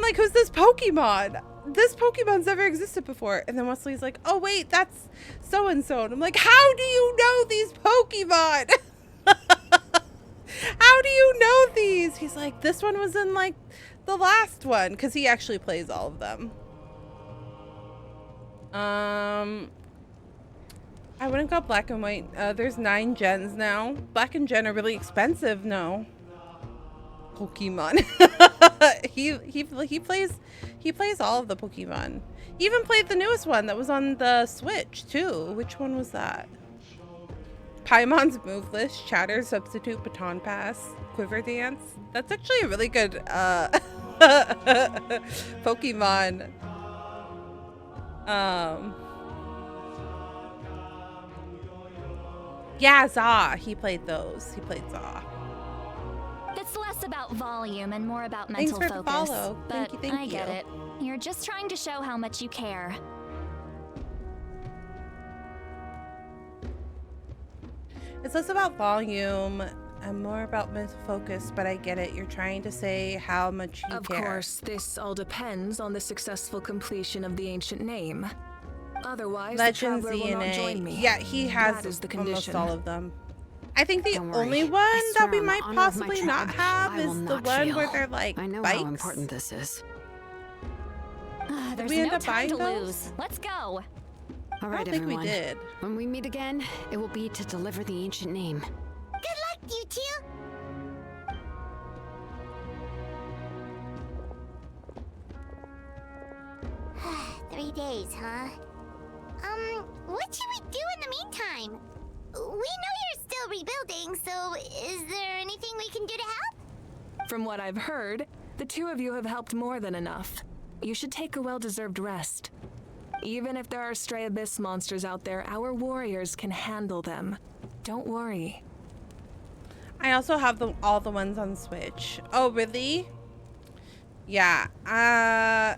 like, who's this Pokemon? This Pokemon's never existed before. And then Wesley's like, oh wait, that's so-and-so. And I'm like, how do you know these Pokemon? How do you know these? He's like, this one was in like the last one, because he actually plays all of them. I wouldn't go Black and White. There's 9 gens now. Black and Gen are really expensive. No. Pokemon. he plays all of the Pokemon. He even played the newest one that was on the Switch too. Which one was that? Paimon's Move List, Chatter, Substitute, Baton Pass, Quiver Dance. That's actually a really good Pokemon. Yeah, Za. He played those. He played Za. It's less about volume and more about mental Thanks for focus. the follow. But Thank you. I get it. You're just trying to show how much you care. It's less about volume and more about mental focus, but I get it. You're trying to say how much you care. Of course, this all depends on the successful completion of the ancient name. Otherwise, Legends, the traveler will not join me. Yeah, he has that is the almost condition. all of them. I think the Don't worry. only one I that we swear on the might honor of my possibly not tribe, have I is will the not one fail. where they're like I know bikes. how important this is. There's we end no up time to buying those? lose. Let's go. All I right, don't think everyone. we did. When we meet again, it will be to deliver the ancient name. Good luck, you two. Three days, huh? What should we do in the meantime? We know you're still rebuilding, so is there anything we can do to help? From what I've heard, the two of you have helped more than enough. You should take a well-deserved rest. Even if there are stray abyss monsters out there, our warriors can handle them. Don't worry. I also have all the ones on Switch. Oh, really? Yeah. I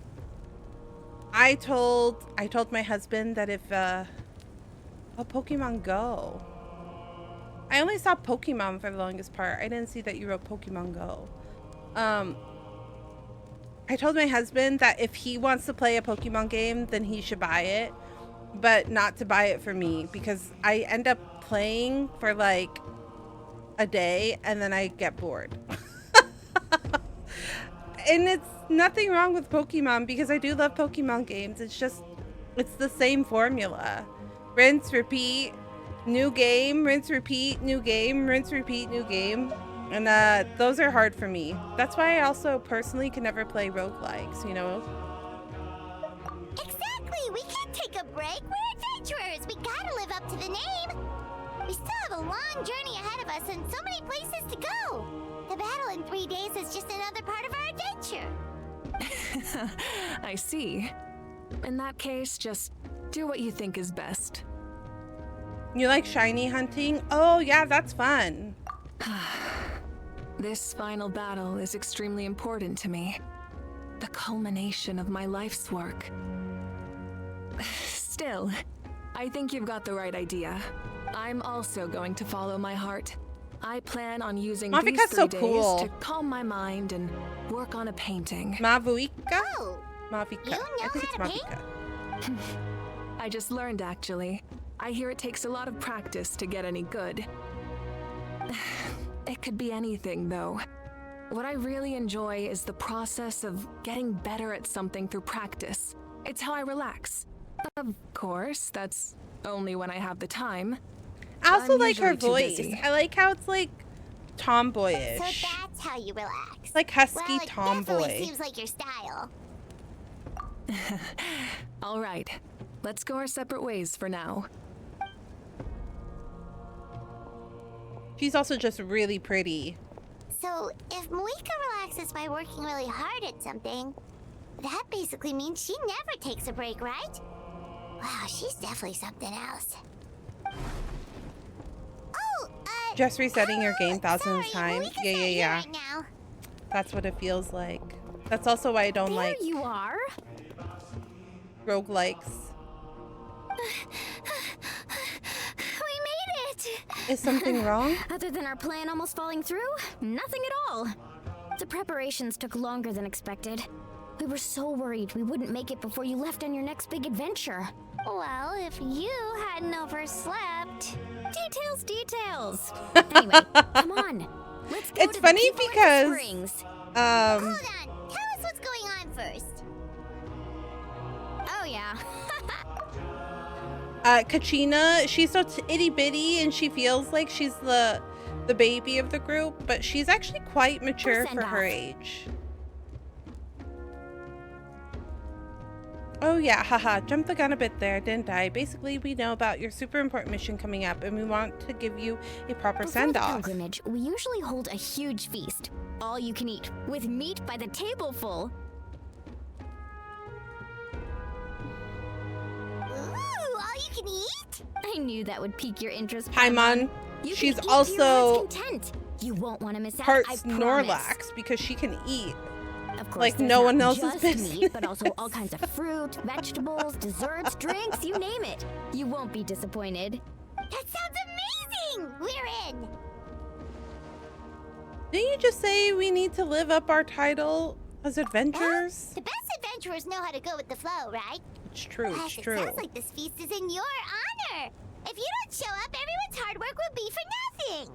told my husband that if Pokemon Go. I only saw Pokemon for the longest part. I didn't see that you wrote Pokemon Go. I told my husband that if he wants to play a Pokemon game, then he should buy it, but not to buy it for me, because I end up playing for like a day and then I get bored. And it's nothing wrong with Pokemon, because I do love Pokemon games. It's just, it's the same formula. Rinse, repeat, new game, rinse, repeat, new game, rinse, repeat, new game. And those are hard for me. That's why I also personally can never play roguelikes, you know? Exactly! We can't take a break. We're adventurers. We gotta live up to the name. We still have a long journey ahead of us and so many places to go. The battle in 3 days is just another part of our adventure. I see. In that case, just do what you think is best. You like shiny hunting? Oh yeah, that's fun. This final battle is extremely important to me. The culmination of my life's work. Still, I think you've got the right idea. I'm also going to follow my heart. I plan on using these 3 so days cool. to calm my mind and work on a painting. Mavuika? Oh, Mavika. you know I think how it's to paint? Mavika. I just learned, actually. I hear it takes a lot of practice to get any good. It could be anything, though. What I really enjoy is the process of getting better at something through practice. It's how I relax. Of course, that's only when I have the time. I also I'm like her usually too voice. busy. I like how it's like tomboyish. So that's how you relax. Like husky well, it tomboy. definitely seems like your style. All right. Let's go our separate ways for now. She's also just really pretty. So, if Moika relaxes by working really hard at something, that basically means she never takes a break, right? Wow, she's definitely something else. Oh, Just resetting your game thousands sorry, of times. Moika's Yeah, not yeah, here yeah. right now. That's what it feels like. That's also why I don't There like you are. roguelikes. We made it! Is something wrong? Other than our plan almost falling through, nothing at all. The preparations took longer than expected. We were so worried we wouldn't make it before you left on your next big adventure. Well, if you hadn't overslept... Details! Anyway, come on. Let's go It's to funny the people at the because springs. Hold on, tell us what's going on first. Oh yeah. Kachina, she's so itty bitty and she feels like she's the baby of the group, but she's actually quite mature for her age. Oh yeah, haha, jumped the gun a bit there, didn't I? Basically, we know about your super important mission coming up and we want to give you a proper send-off. Before the pilgrimage, we usually hold a huge feast. All you can eat, with meat by the tableful. Ooh, all you can eat? I knew that would pique your interest. Paimon, You she's can eat to your heart's also content. You won't want to miss out. part I promise. Snorlax because she can eat. Of course, Like there's no not one else's just business. meat, but also all kinds of fruit, vegetables, desserts, drinks, you name it. You won't be disappointed. That sounds amazing! We're in! Didn't you just say we need to live up our title as adventurers? The best adventurers know how to go with the flow, right? It's true, Plus, it's it true. sounds like this feast is in your honor. If you don't show up, everyone's hard work will be for nothing.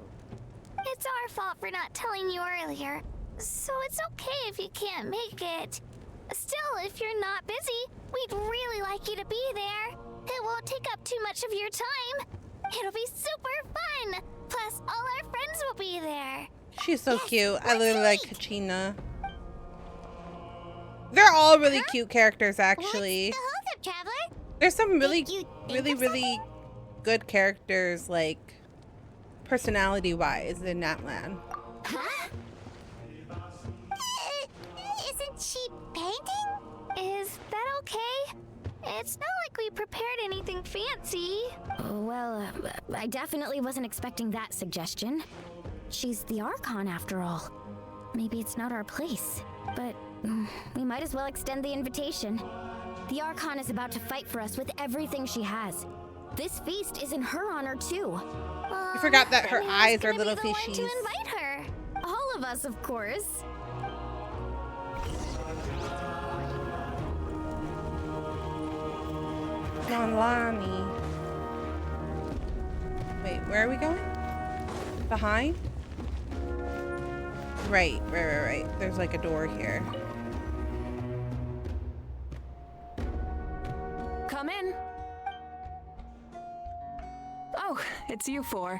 It's our fault for not telling you earlier, so it's okay if you can't make it. Still, if you're not busy, we'd really like you to be there. It won't take up too much of your time. It'll be super fun. Plus, all our friends will be there. She's so cute. I really like Kachina. They're all really cute characters, actually. What's the holdup, traveler? There's some really, Did you think really, of really good characters, like personality-wise, in Natlan. Huh? Isn't she painting? Is that okay? It's not like we prepared anything fancy. Well, I definitely wasn't expecting that suggestion. She's the Archon after all. Maybe it's not our place, but we might as well extend the invitation. The Archon is about to fight for us with everything she has. This feast is in her honor too. You forgot that her Then who's eyes are gonna little be the one fishies. to invite her? All of us, of course. Nonlani. Wait, where are we going? Behind? Right. There's like a door here. Come in. Oh, it's you four.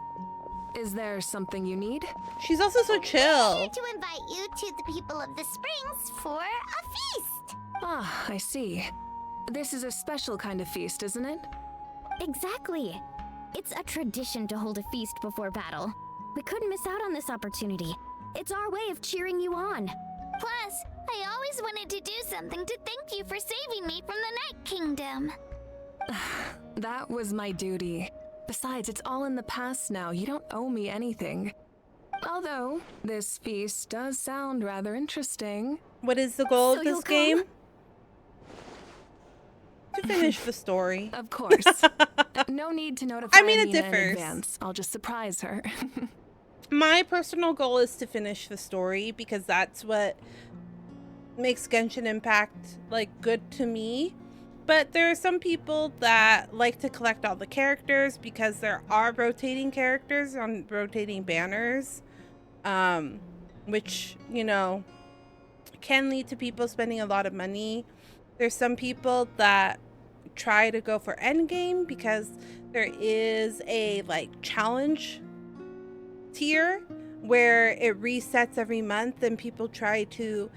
Is there something you need? She's also so We're chill. here to invite you to the people of the springs for a feast. Ah, I see. This is a special kind of feast, isn't it? Exactly. It's a tradition to hold a feast before battle. We couldn't miss out on this opportunity. It's our way of cheering you on. Plus, I always wanted to do something to thank you for saving me from the Night Kingdom. That was my duty. Besides, it's all in the past now. You don't owe me anything. Although, this feast does sound rather interesting. What is the goal So of you'll this come? game? To finish the story. Of course. No need to notify I mean, it Amina in differs. advance. I'll just surprise her. My personal goal is to finish the story because that's what makes Genshin Impact like good to me. But there are some people that like to collect all the characters because there are rotating characters on rotating banners, which, you know, can lead to people spending a lot of money. There's some people that try to go for endgame because there is a like challenge tier where it resets every month and people try to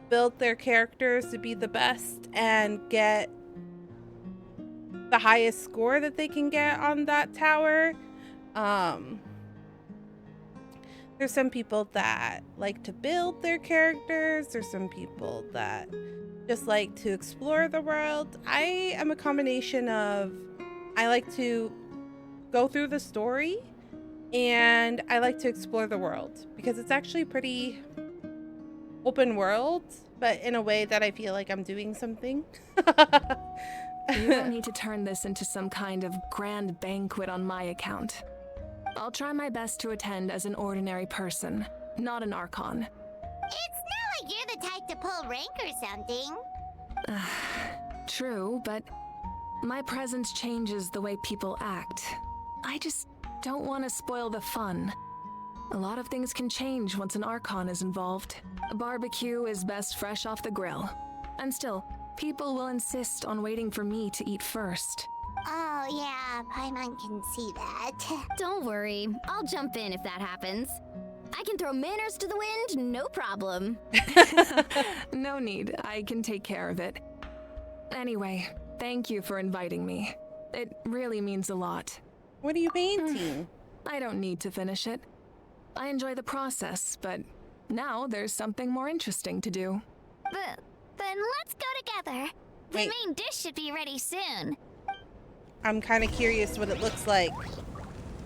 build their characters to be the best and get the highest score that they can get on that tower. There's some people that like to build their characters. There's some people that just like to explore the world. I am a combination of, I like to go through the story and I like to explore the world because it's actually pretty open world, but in a way that I feel like I'm doing something. You don't need to turn this into some kind of grand banquet on my account. I'll try my best to attend as an ordinary person, not an Archon. It's not like you're the type to pull rank or something. True, but my presence changes the way people act. I just don't want to spoil the fun. A lot of things can change once an Archon is involved. A barbecue is best fresh off the grill. And still, people will insist on waiting for me to eat first. Oh yeah, Paimon can see that. Don't worry, I'll jump in if that happens. I can throw manners to the wind, no problem. No need, I can take care of it. Anyway, thank you for inviting me. It really means a lot. What are you painting? I don't need to finish it. I enjoy the process, but now there's something more interesting to do. Then let's go together. The main dish should be ready soon. I'm kind of curious what it looks like.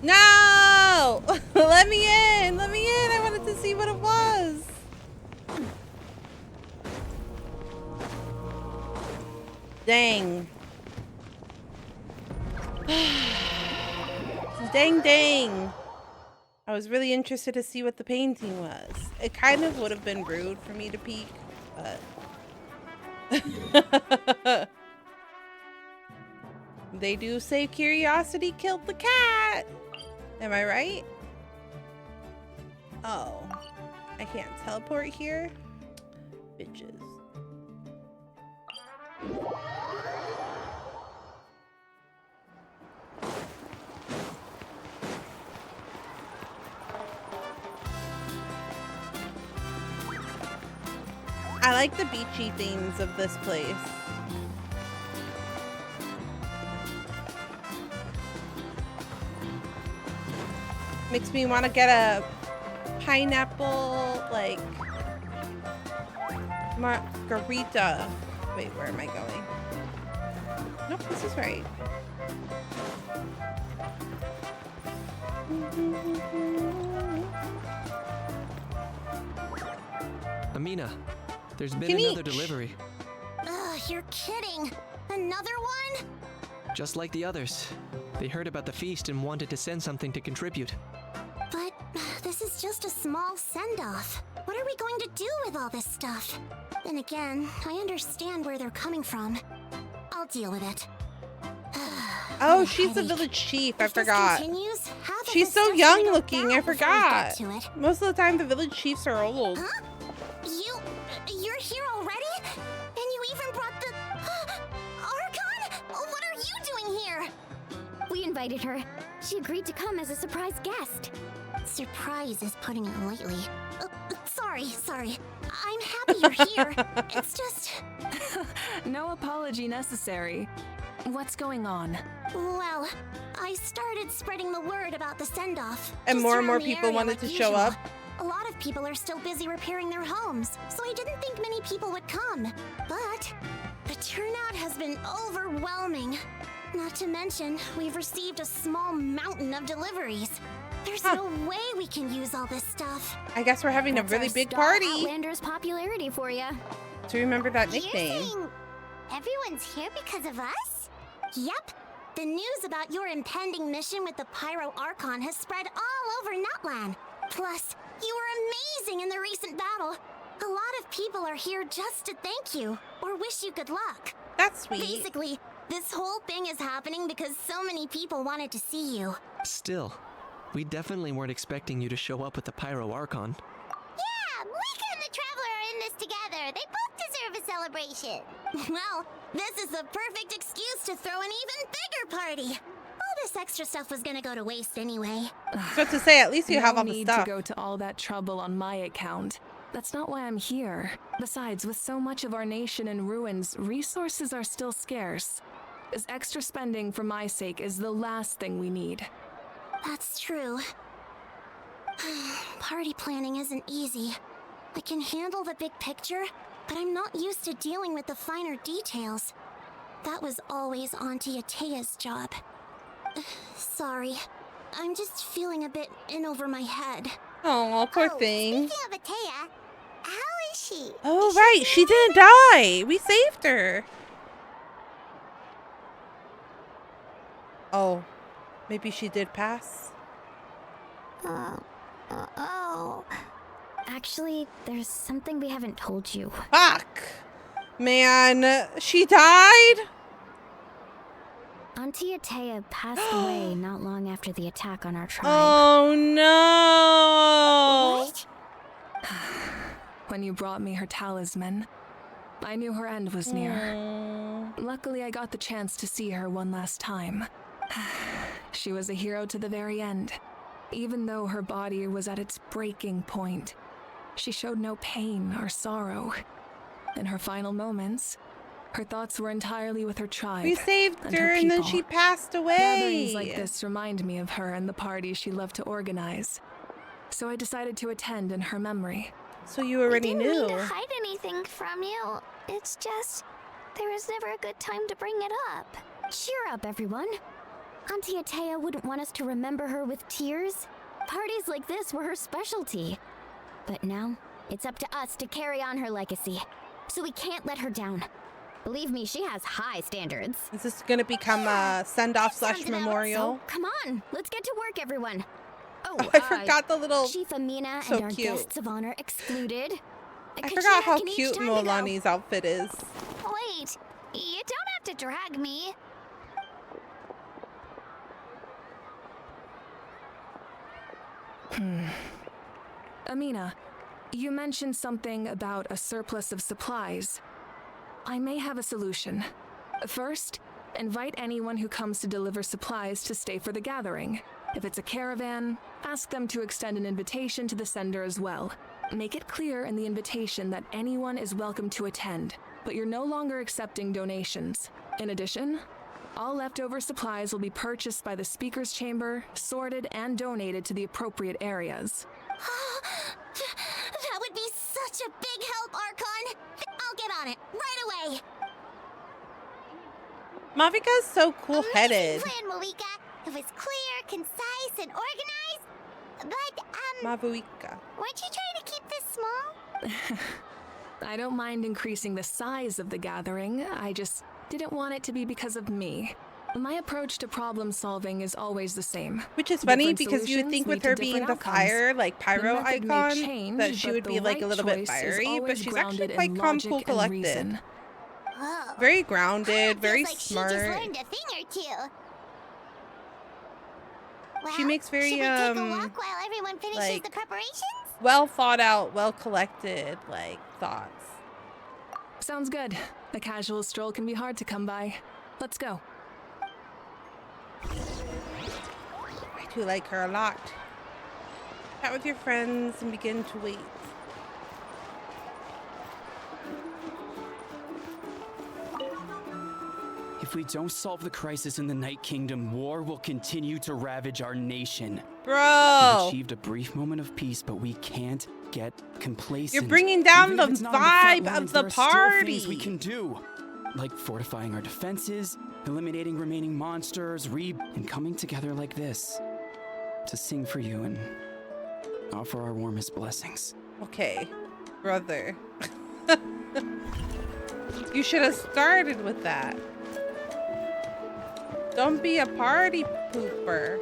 No! Let me in! Let me in! I wanted to see what it was. Dang. Dang. I was really interested to see what the painting was. It kind of would have been rude for me to peek, but... They do say curiosity killed the cat. Am I right? Oh, I can't teleport here? Bitches. I like the beachy themes of this place. Makes me want to get a pineapple, like, margarita. Wait, where am I going? Nope, this is right. Amina, there's been another delivery. Ugh, you're kidding. Another one? Just like the others. They heard about the feast and wanted to send something to contribute. But this is just a small send-off. What are we going to do with all this stuff? Then again, I understand where they're coming from. I'll deal with it. Oh, she's the village chief. I forgot. She's so young looking. I forgot. Most of the time, the village chiefs are old. Huh? You're here already? And you even brought the... Archon? What are you doing here? We invited her. She agreed to come as a surprise guest. Surprise is putting it lightly. Sorry. I'm happy you're here. It's just... No apology necessary. What's going on? Well, I started spreading the word about the send-off. And more and more people wanted to show up. A lot of people are still busy repairing their homes, so I didn't think many people would come. But the turnout has been overwhelming. Not to mention, we've received a small mountain of deliveries. There's no way we can use all this stuff. I guess we're having a really big party. Outlander's popularity for you. To remember that nickname. You're saying everyone's here because of us? Yep. The news about your impending mission with the Pyro Archon has spread all over Natlan. Plus, you were amazing in the recent battle. A lot of people are here just to thank you or wish you good luck. That's sweet. Basically, this whole thing is happening because so many people wanted to see you. Still, we definitely weren't expecting you to show up with the Pyro Archon. Yeah, Mika and the Traveler are in this together. They both deserve a celebration. Well, this is the perfect excuse to throw an even bigger party. All this extra stuff was gonna go to waste anyway. So to say, at least you have all the need stuff. to go to all that trouble on my account. That's not why I'm here. Besides, with so much of our nation in ruins, resources are still scarce. This extra spending for my sake is the last thing we need. That's true. Party planning isn't easy. I can handle the big picture, but I'm not used to dealing with the finer details. That was always Auntie Atea's job. Sorry. I'm just feeling a bit in over my head. Oh, poor thing. Speaking of Atea, how is she? Oh, right. She didn't die. We saved her. Oh, maybe she did pass. Oh. Actually, there's something we haven't told you. Fuck. Man, she died? Auntie Atea passed away not long after the attack on our tribe. Oh, no. What? When you brought me her talisman, I knew her end was near. Luckily, I got the chance to see her one last time. She was a hero to the very end. Even though her body was at its breaking point, she showed no pain or sorrow. In her final moments, her thoughts were entirely with her tribe. We saved and her and then people. she passed away. Gatherings like this remind me of her and the parties she loved to organize. So I decided to attend in her memory. So you already I didn't knew. mean to hide anything from you. It's just, there was never a good time to bring it up. Cheer up, everyone. Auntie Atea wouldn't want us to remember her with tears. Parties like this were her specialty. But now, it's up to us to carry on her legacy. So we can't let her down. Believe me, she has high standards. Is this gonna become a send-off / memorial? So, come on, let's get to work, everyone. Oh, I forgot the little... Chief Amina so and our cute. guests of honor excluded. I forgot how cute Molani's outfit is. Wait, you don't have to drag me. Amina, you mentioned something about a surplus of supplies. I may have a solution. First, invite anyone who comes to deliver supplies to stay for the gathering. If it's a caravan, ask them to extend an invitation to the sender as well. Make it clear in the invitation that anyone is welcome to attend, but you're no longer accepting donations. In addition, all leftover supplies will be purchased by the speaker's chamber, sorted, and donated to the appropriate areas. That would be such a big help, Archon. I'll get on it right away. Mavika's so cool-headed. Plan, Malika. It was clear, concise, and organized. But, Mavuika. weren't you trying to keep this small? I don't mind increasing the size of the gathering, I just didn't want it to be because of me. My approach to problem solving is always the same. Which is funny Different because you would solutions think lead with to her different being the outcomes. fire, like pyro The method may icon, change, that she but would the be like a right little bit choice is fiery, but always she's actually grounded quite in calm, logic cool, and collected. reason. Whoa. Very grounded, very Feels like smart. She just learned a thing or two. Well, She makes very, should we take a walk while everyone finishes like, the preparations? well thought out, well collected, like, thoughts. Sounds good. A casual stroll can be hard to come by. Let's go. I do like her a lot. Chat with your friends and begin to wait. If we don't solve the crisis in the Night Kingdom, war will continue to ravage our nation. Bro! We've achieved a brief moment of peace, but we can't get complacent. You're bringing down Even the if it's not on the front vibe lines, of the there are still things party. we can do, like fortifying our defenses, eliminating remaining monsters, and coming together like this to sing for you and offer our warmest blessings. Okay, brother. You should have started with that. Don't be a party pooper.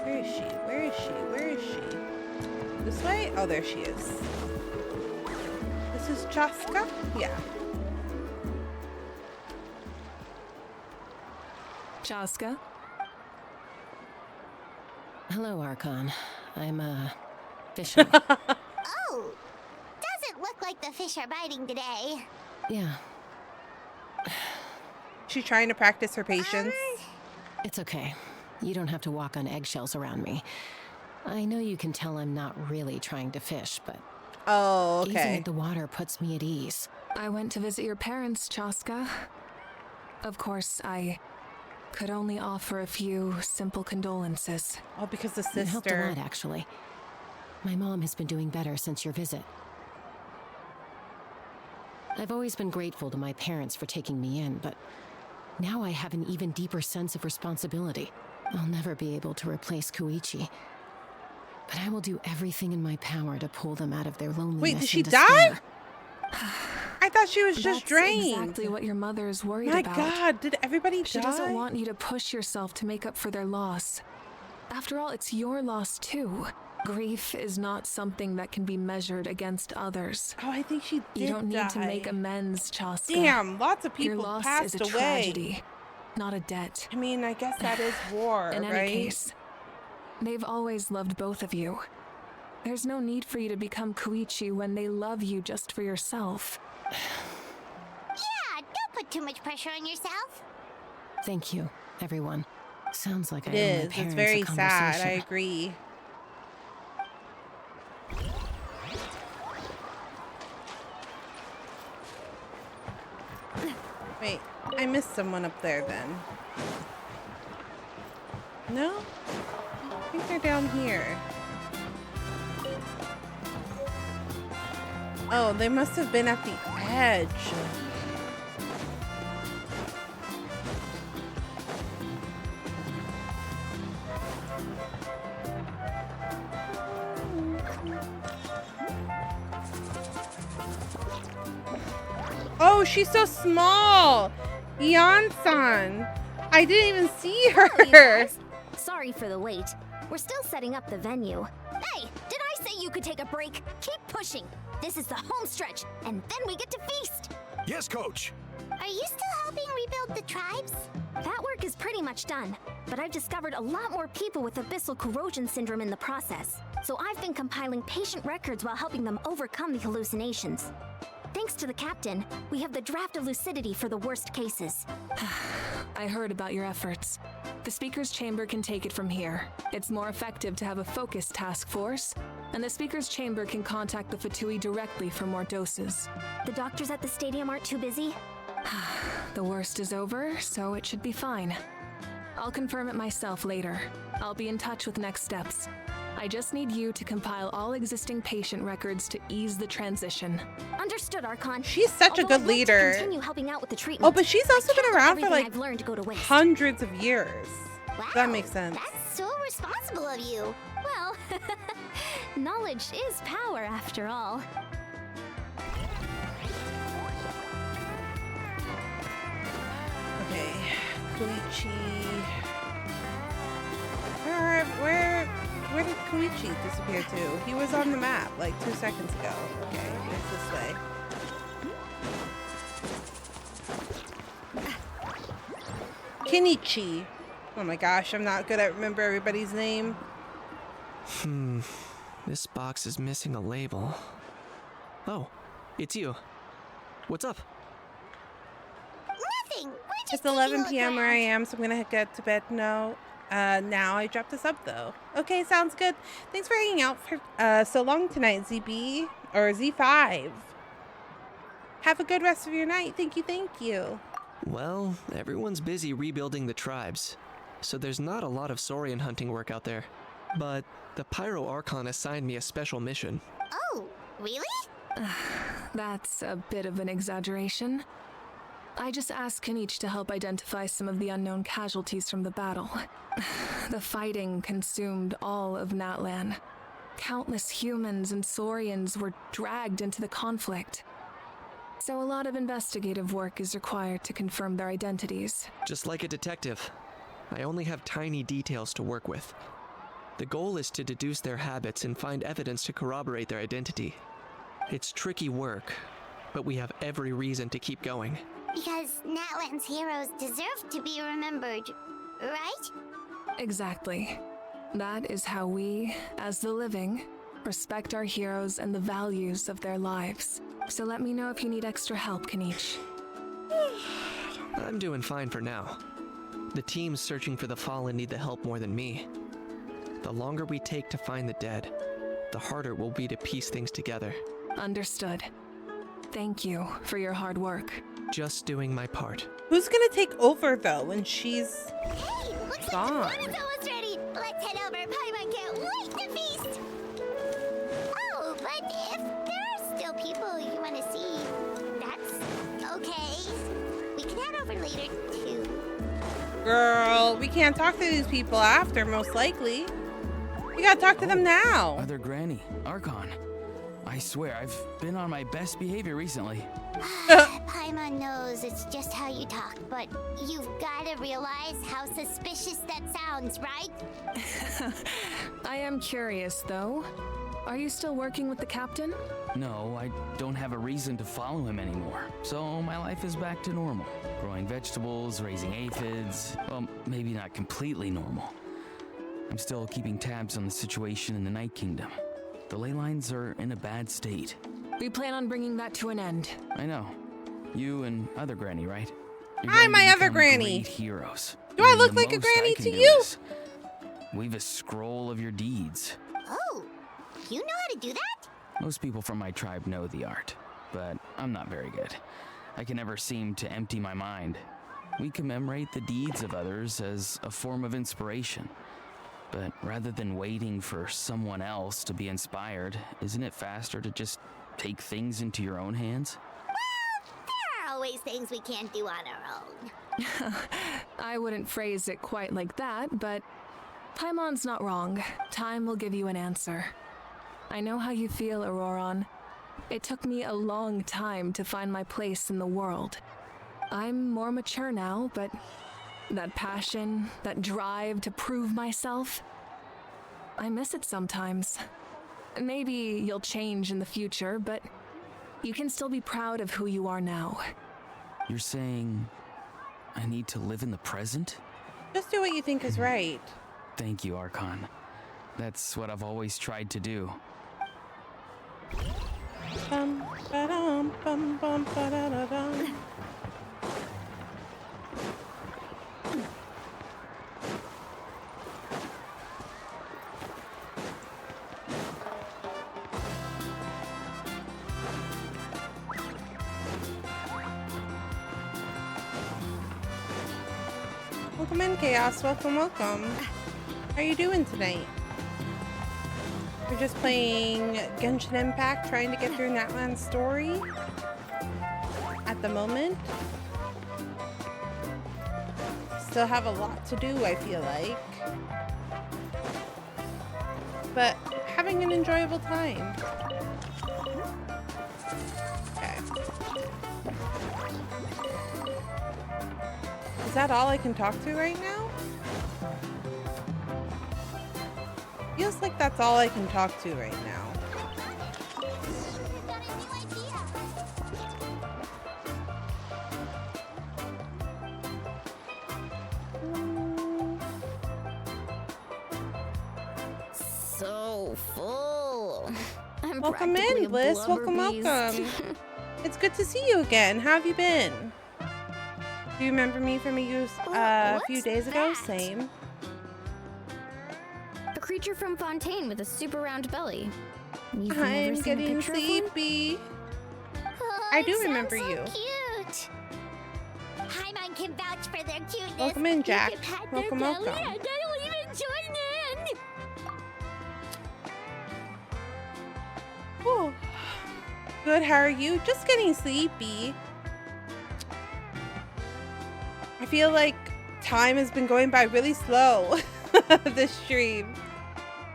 Where is she? Where is she? Where is she? This way? Oh, there she is. This is Chaska? Yeah. Chaska? Hello, Archon. I'm, fishing. Oh! Doesn't look like the fish are biting today. Yeah. She's trying to practice her patience. It's okay. You don't have to walk on eggshells around me. I know you can tell I'm not really trying to fish, but oh, okay. Gazing at the water puts me at ease. I went to visit your parents, Chaska. Of course, I could only offer a few simple condolences. Oh, because the sister. It helped a lot, actually. My mom has been doing better since your visit. I've always been grateful to my parents for taking me in, but now I have an even deeper sense of responsibility. I'll never be able to replace Koichi, but I will do everything in my power to pull them out of their loneliness. Wait, did she and despair. die? I thought she was just drained. That's exactly what your mother is worried My about. My God, did everybody She die? doesn't want you to push yourself to make up for their loss. After all, it's your loss too. Grief is not something that can be measured against others. Oh, I think she did. You don't need die. to make amends, Chaska. Damn, lots of people your loss passed is a away. Tragedy, not a debt. I mean, I guess that is war, In right? any case, they've always loved both of you. There's no need for you to become Koichi when they love you just for yourself. Yeah, don't put too much pressure on yourself. Thank you, everyone. Sounds like I It owe my is. parents It's very a sad. I conversation. agree. Wait, I missed someone up there then. No? I think they're down here. Oh, they must have been at the edge. Oh, she's so small. Yan-san. I didn't even see her. Sorry for the wait. We're still setting up the venue. Hey, did I say you could take a break? Keep pushing. This is the home stretch, and then we get to feast. Yes, Coach. Are you still helping rebuild the tribes? That work is pretty much done, but I've discovered a lot more people with abyssal corrosion syndrome in the process. So I've been compiling patient records while helping them overcome the hallucinations. Thanks to the captain, we have the draft of lucidity for the worst cases. I heard about your efforts. The speaker's chamber can take it from here. It's more effective to have a focused task force, and the speaker's chamber can contact the Fatui directly for more doses. The doctors at the stadium aren't too busy? The worst is over, so it should be fine. I'll confirm it myself later. I'll be in touch with next steps. I just need you to compile all existing patient records to ease the transition. Understood, Archon. She's such a good leader. Continue helping out with the treatment. Oh, but she's also been around for like I've learned to go to waste. hundreds of years. Wow, That makes sense. That's so responsible of you. Well, knowledge is power after all. Okay, Koichi. Where did Koichi disappear to? He was on the map like 2 seconds ago. Okay, it's this way. Kenichi. Oh my gosh, I'm not good at remember everybody's name. This box is missing a label. Oh, it's you. What's up? Nothing. We're just It's 11 taking a p.m. look where I around. am, so I'm gonna get to bed now. Now I dropped this up though. Okay, sounds good. Thanks for hanging out for so long tonight, ZB or Z5. Have a good rest of your night. Thank you. Well, everyone's busy rebuilding the tribes, so there's not a lot of saurian hunting work out there. But the Pyro Archon assigned me a special mission. Oh, really? That's a bit of an exaggeration. I just asked Kanich to help identify some of the unknown casualties from the battle. The fighting consumed all of Natlan. Countless humans and saurians were dragged into the conflict. So a lot of investigative work is required to confirm their identities. Just like a detective, I only have tiny details to work with. The goal is to deduce their habits and find evidence to corroborate their identity. It's tricky work, but we have every reason to keep going. Because Natlan's heroes deserve to be remembered, right? Exactly. That is how we, as the living, respect our heroes and the values of their lives. So let me know if you need extra help, Kanich. I'm doing fine for now. The teams searching for the fallen need the help more than me. The longer we take to find the dead, the harder it will be to piece things together. Understood. Thank you for your hard work. Just doing my part. Who's gonna take over though when she's gone? Like the fun is almost ready. Let's head over. Paimon can't wait to feast. Oh, but if there are still people you want to see, that's okay. We can head over later too. Girl, we can't talk to these people after, most likely. We gotta talk to them now. Other Granny, Archon. I swear, I've been on my best behavior recently. Paimon knows it's just how you talk, but you've gotta realize how suspicious that sounds, right? I am curious, though. Are you still working with the captain? No, I don't have a reason to follow him anymore. So my life is back to normal. Growing vegetables, raising aphids. Well, maybe not completely normal. I'm still keeping tabs on the situation in the Night Kingdom. The ley lines are in a bad state. We plan on bringing that to an end. I know. You and other Granny, right? Hi, my other Granny. Great heroes. Do I look like a Granny to you? Weave a scroll of your deeds. Oh, you know how to do that? Most people from my tribe know the art, but I'm not very good. I can never seem to empty my mind. We commemorate the deeds of others as a form of inspiration. But rather than waiting for someone else to be inspired, isn't it faster to just take things into your own hands? Well, there are always things we can't do on our own. I wouldn't phrase it quite like that, but Paimon's not wrong. Time will give you an answer. I know how you feel, Auroron. It took me a long time to find my place in the world. I'm more mature now, but that passion, that drive to prove myself, I miss it sometimes. Maybe you'll change in the future, but you can still be proud of who you are now. You're saying I need to live in the present? Just do what you think is right. Thank you, Archon. That's what I've always tried to do. Bum, ba-dum, bum, bum, ba-da-da-dum. Welcome in, Chaos. Welcome. How are you doing tonight? We're just playing Genshin Impact, trying to get through Natlan's story at the moment. Still have a lot to do, I feel like. But having an enjoyable time. Okay. Is that all I can talk to right now? Feels like that's all I can talk to right now. So full. I'm Welcome practically in, a Bliss. blubber Welcome. beast. It's good to see you again. How have you been? Do you remember me from a few days ago? Same. A creature from Fontaine with a super round belly. You've I'm never seen a getting picture of one? sleepy. Oh, I do it remember sounds you. so cute. Paimon can vouch for their cuteness. Welcome in, Jack. You can pat Welcome, their belly welcome. and they'll even join in. Whew. Good, how are you? Just getting sleepy. I feel like time has been going by really slow this stream.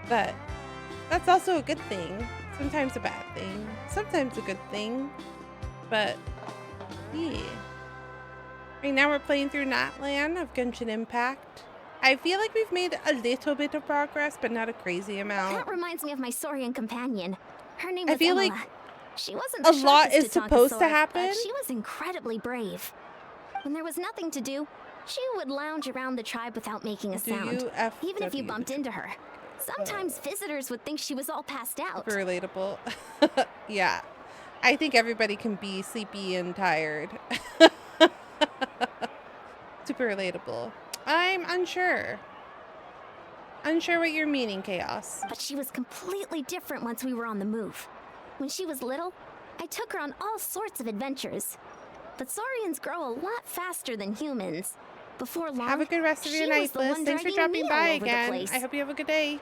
But that's also a good thing. Sometimes a bad thing. Sometimes a good thing. But yeah. Right now we're playing through Natlan of Genshin Impact. I feel like we've made a little bit of progress, but not a crazy amount. That reminds me of my Saurian companion. Her name I was feel Emma. like she wasn't a the lot sharpest is to tonk a supposed to sword, happen. but she was incredibly brave. When there was nothing to do, she would lounge around the tribe without making a sound, even if you bumped into her. Sometimes visitors would think she was all passed out. Super relatable. Yeah. I think everybody can be sleepy and tired. Super relatable. I'm unsure. Unsure what you're meaning, Chaos. But she was completely different once we were on the move. When she was little, I took her on all sorts of adventures. But Saurians grow a lot faster than humans. Before long, have a good rest of your night, Bliss. Thanks for dropping by again. I hope you have a good day.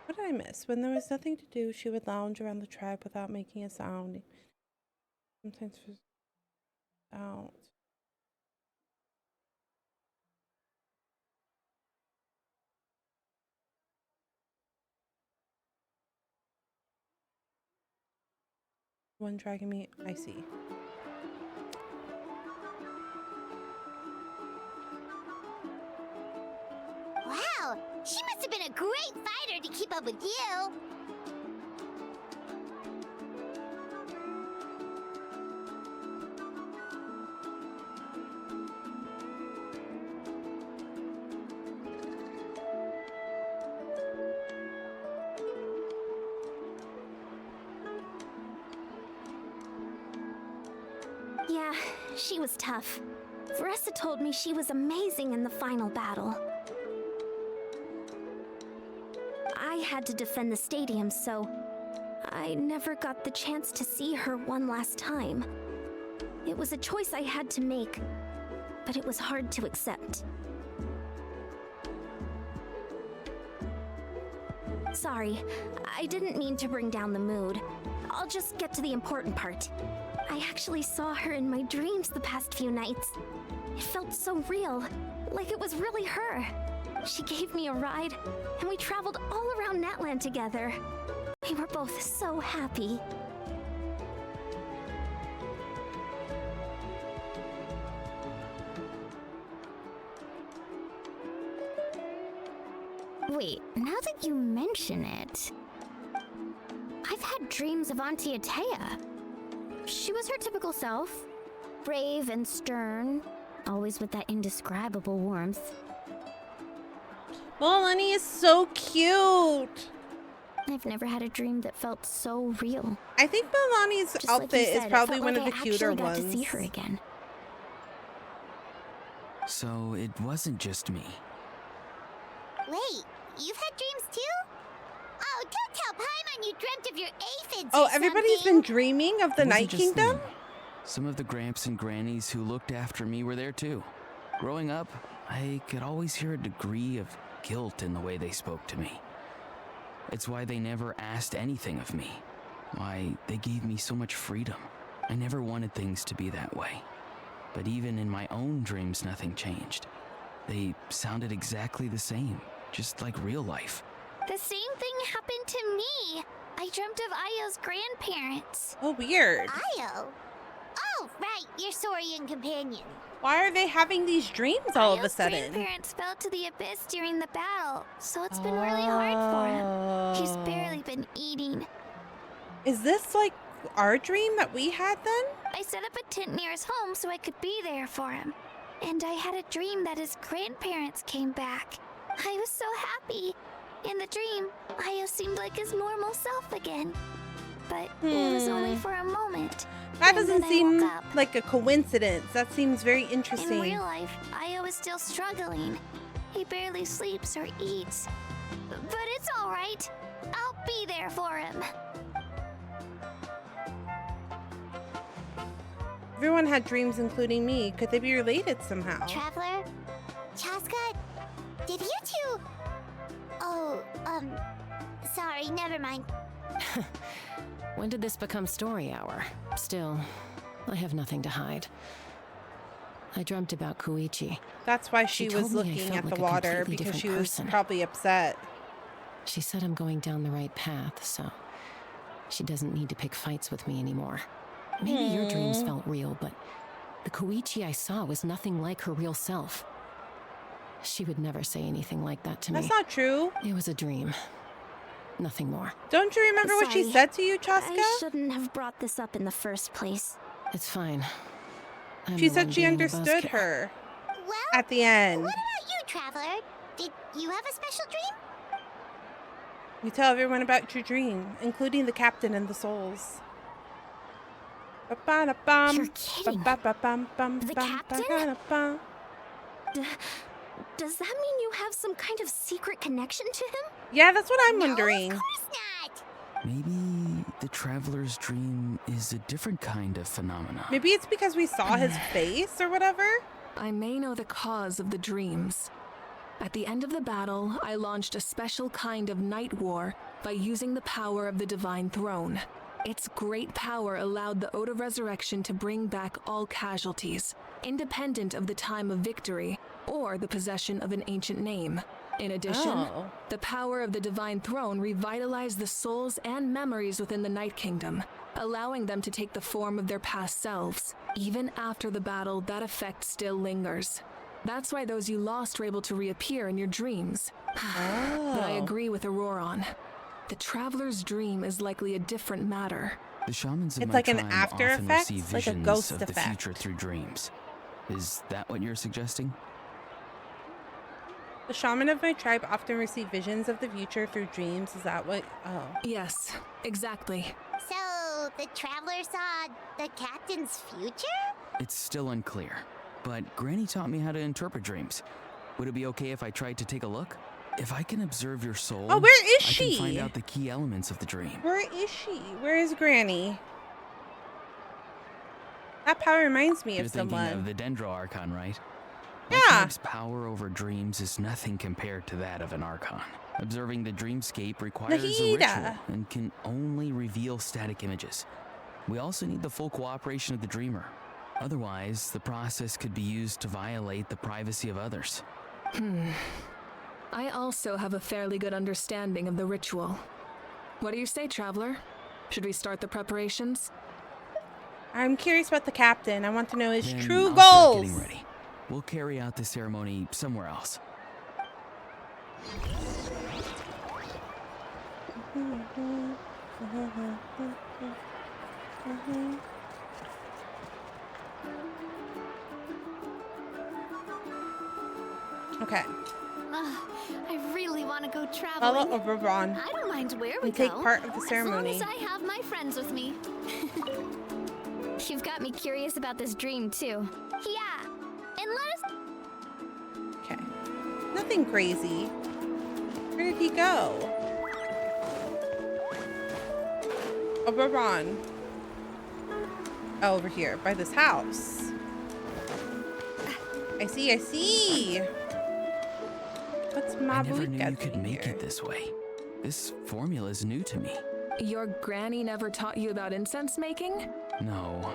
What did I miss? When there was nothing to do, she would lounge around the tribe without making a sound. Sometimes out. One dragging me. I see. Wow, she must have been a great fighter to keep up with you. Yeah, she was tough. Veressa told me she was amazing in the final battle. I had to defend the stadium, so I never got the chance to see her one last time. It was a choice I had to make, but it was hard to accept. Sorry, I didn't mean to bring down the mood. I'll just get to the important part. I actually saw her in my dreams the past few nights. It felt so real, like it was really her. She gave me a ride, and we traveled all around Natlan together. We were both so happy. Wait, now that you mention it, I've had dreams of Auntie Atea. She was her typical self, brave and stern, always with that indescribable warmth. Milani is so cute. I've never had a dream that felt so real. I think Milani's outfit is probably one of the cuter got ones. To see her again. So it wasn't just me. Wait, you've had dreams too? Oh, don't tell Paimon you dreamt of your aphids. Oh, or everybody's something. been dreaming of the It wasn't Night just Kingdom? them. Some of the gramps and grannies who looked after me were there too. Growing up, I could always hear a degree of guilt in the way they spoke to me. It's why they never asked anything of me. Why they gave me so much freedom. I never wanted things to be that way. But even in my own dreams, nothing changed. They sounded exactly the same, just like real life. The same thing happened to me. I dreamt of Io's grandparents. Oh, weird. Io? Oh, right, your Saurian companion. Why are they having these dreams all of a Io's sudden? grandparents fell to the abyss during the battle, so it's been really hard for him. He's barely been eating. Is this like our dream that we had then? I set up a tent near his home so I could be there for him. And I had a dream that his grandparents came back. I was so happy. In the dream, Io seemed like his normal self again. But it was only for a moment. That And doesn't then I seem woke up. like a coincidence. That seems very interesting. In real life, Io is still struggling. He barely sleeps or eats. But it's all right. I'll be there for him. Everyone had dreams, including me. Could they be related somehow? Traveler? Chaska? Did you two... Oh, sorry, never mind. When did this become story hour? Still, I have nothing to hide. I dreamt about Koichi. That's why she was told me I looking felt at like the a water, completely because she different was person. probably upset. She said I'm going down the right path, so she doesn't need to pick fights with me anymore. Maybe your dreams felt real, but the Koichi I saw was nothing like her real self. She would never say anything like that to me. That's not true. It was a dream. Nothing more. Don't you remember what she Sorry. said to you, Chaska? I shouldn't have brought this up in the first place. It's fine. I'm She the said one she being a understood buzzkill. her Well, at the end. what about you, Traveler? Did you have a special dream? You tell everyone about your dream, including the captain and the souls. You're kidding. The captain? Does that mean you have some kind of secret connection to him? Yeah, that's what I'm wondering. No, of course not. Maybe the traveler's dream is a different kind of phenomenon. Maybe it's because we saw his face or whatever? I may know the cause of the dreams. At the end of the battle, I launched a special kind of night war by using the power of the Divine Throne. Its great power allowed the Ode of Resurrection to bring back all casualties, independent of the time of victory or the possession of an ancient name. In addition, the power of the Divine Throne revitalized the souls and memories within the Night Kingdom, allowing them to take the form of their past selves. Even after the battle, that effect still lingers. That's why those you lost were able to reappear in your dreams. But I agree with Auroron. The traveler's dream is likely a different matter. The shamans of It's my like an tribe after often effect, receive like a visions ghost of the effect. future through dreams. Is that what you're suggesting? The shaman of my tribe often receive visions of the future through dreams. Is that what? Oh. Yes, exactly. So, the traveler saw the captain's future? It's still unclear, but Granny taught me how to interpret dreams. Would it be okay if I tried to take a look? If I can observe your soul, Oh, where is I she? can find out the key elements of the dream. Where is she? Where is Granny? That power reminds me You're of thinking someone. of the Dendro Archon, right? Yeah. My tribe's power over dreams is nothing compared to that of an Archon. Observing the dreamscape requires a Nahida. ritual and can only reveal static images. We also need the full cooperation of the dreamer. Otherwise, the process could be used to violate the privacy of others. I also have a fairly good understanding of the ritual. What do you say, Traveler? Should we start the preparations? I'm curious about the captain. I want to know his Then true I'll start goals. getting ready. We'll carry out the ceremony somewhere else. Okay. I really want to go Follow traveling. Auroron. I don't mind where we And take go, part of the as ceremony. long as I have my friends with me. You've got me curious about this dream, too. Yeah, and let us... Okay. Nothing crazy. Where did he go? Auroron. Oh, over here, by this house. I see. What's I never knew you Mabuika could make here? it this way. This formula is new to me. Your granny never taught you about incense making? No.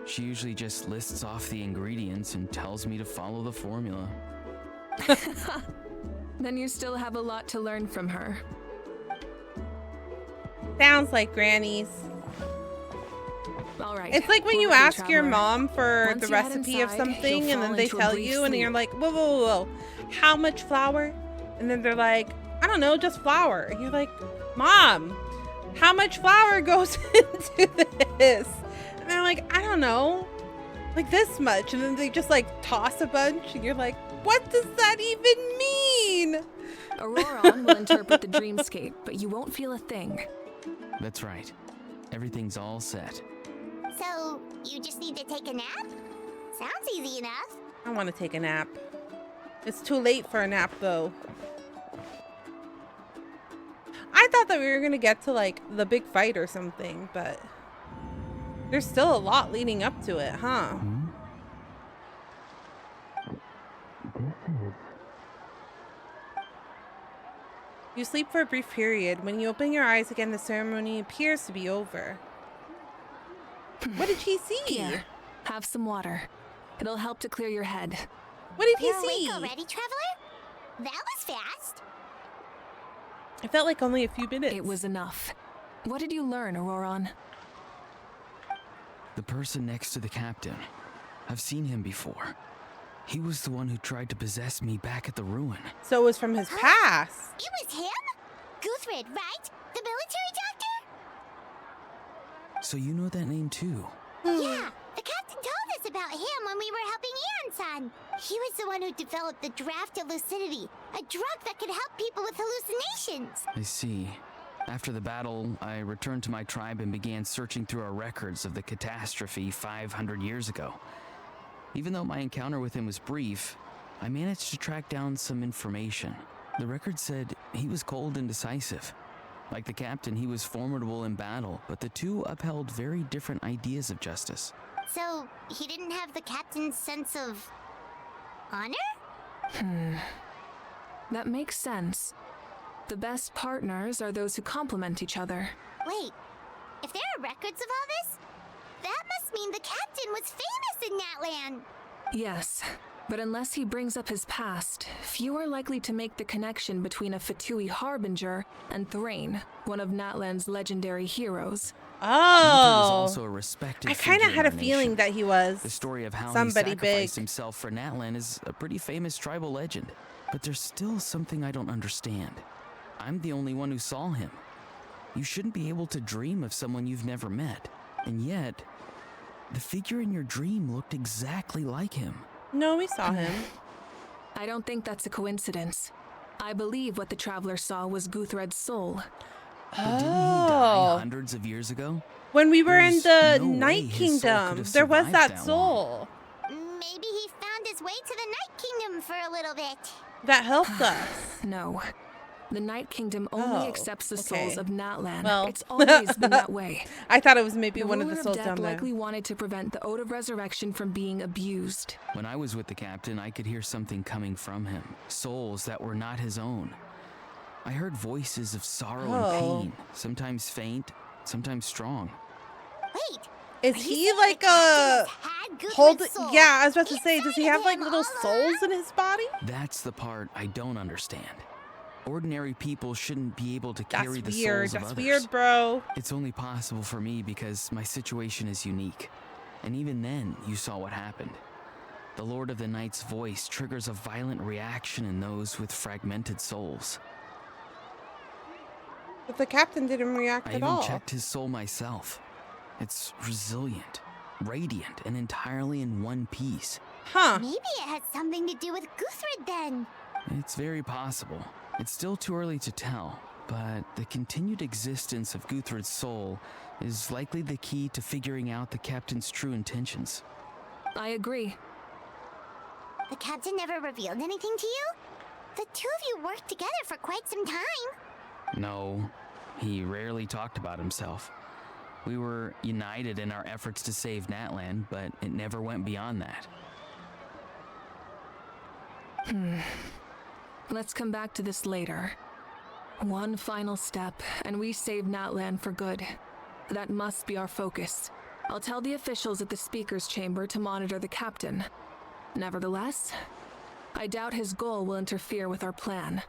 She usually just lists off the ingredients and tells me to follow the formula. Then you still have a lot to learn from her. Sounds like grannies. All right. It's like when we're you ready, ask your Traveler. mom for Once the you head recipe of inside, something you'll and then fall they into a tell brief you and then you're sleep. like, whoa. How much flour? And then they're like, I don't know, just flour. And you're like, Mom, how much flour goes into this? And they're like, I don't know, like this much. And then they just like toss a bunch and you're like, what does that even mean? Auroron will interpret the dreamscape, but you won't feel a thing. That's right. Everything's all set. So, you just need to take a nap? Sounds easy enough. I want to take a nap. It's too late for a nap though. I thought that we were gonna get to like the big fight or something, but there's still a lot leading up to it, huh? You sleep for a brief period. When you open your eyes again, the ceremony appears to be over. What did he see? Here, have some water. It'll help to clear your head. What did he You're see? awake already, Traveler? That was fast. It felt like only a few minutes. It was enough. What did you learn, Auroron? The person next to the captain. I've seen him before. He was the one who tried to possess me back at the ruin. So it was from his past. It was him? Guthrid, right? The military doctor? So you know that name too? Yeah, the captain told us about him when we were helping Ian-san. He was the one who developed the draft of lucidity, a drug that could help people with hallucinations. I see. After the battle, I returned to my tribe and began searching through our records of the catastrophe 500 years ago. Even though my encounter with him was brief, I managed to track down some information. The record said he was cold and decisive. Like the captain, he was formidable in battle, but the two upheld very different ideas of justice. So, he didn't have the captain's sense of honor? That makes sense. The best partners are those who complement each other. Wait, if there are records of all this, that must mean the captain was famous in Natlan. Yes, but unless he brings up his past, few are likely to make the connection between a Fatui harbinger and Thrain, one of Natlan's legendary heroes. Oh, also a respected I kind of had a feeling that he was the story of how somebody he sacrificed big. himself for Natlan is a pretty famous tribal legend. But there's still something I don't understand. I'm the only one who saw him. You shouldn't be able to dream of someone you've never met. And yet, the figure in your dream looked exactly like him. No, we saw him. I don't think that's a coincidence. I believe what the traveler saw was Guthred's soul. But didn't he die hundreds of years ago? When we were in There's the no way Night his soul Kingdom, could have there was survived that long. soul Maybe he found his way to the Night Kingdom for a little bit. that helped us. No. The Night Kingdom only Oh, accepts the okay. souls of Natlan. Well. It's always been that way. I thought it was maybe The one of ruler the souls death down there. likely wanted to prevent the Ode of Resurrection from being abused. When I was with the captain, I could hear something coming from him. Souls that were not his own. I heard voices of sorrow Oh. and pain, sometimes faint, sometimes strong. Wait, Is are you he saying like the captain a has had Guthred's hold? soul Yeah, I was about to say, does he inside have of like him little all souls along? in his body? That's the part I don't understand. Ordinary people shouldn't be able to That's carry the weird. souls of That's others. weird, bro. It's only possible for me because my situation is unique. And even then, you saw what happened. The Lord of the Night's voice triggers a violent reaction in those with fragmented souls. But the captain didn't react I at even all. checked his soul myself. It's resilient, radiant, and entirely in one piece. Huh. Maybe it has something to do with Guthred then. It's very possible. It's still too early to tell, but the continued existence of Guthred's soul is likely the key to figuring out the captain's true intentions. I agree. The captain never revealed anything to you? The two of you worked together for quite some time. No, he rarely talked about himself. We were united in our efforts to save Natlan, but it never went beyond that. Let's come back to this later. One final step, and we save Natlan for good. That must be our focus. I'll tell the officials at the speaker's chamber to monitor the captain. Nevertheless, I doubt his goal will interfere with our plan.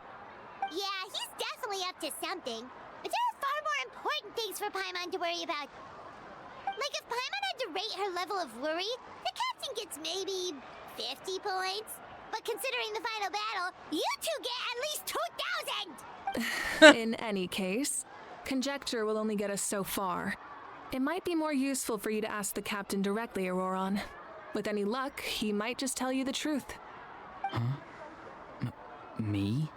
Yeah, he's definitely up to something. But there are far more important things for Paimon to worry about. Like if Paimon had to rate her level of worry, the captain gets maybe 50 points. But considering the final battle, you two get at least 2,000! In any case, conjecture will only get us so far. It might be more useful for you to ask the captain directly, Auroron. With any luck, he might just tell you the truth. Huh? Me?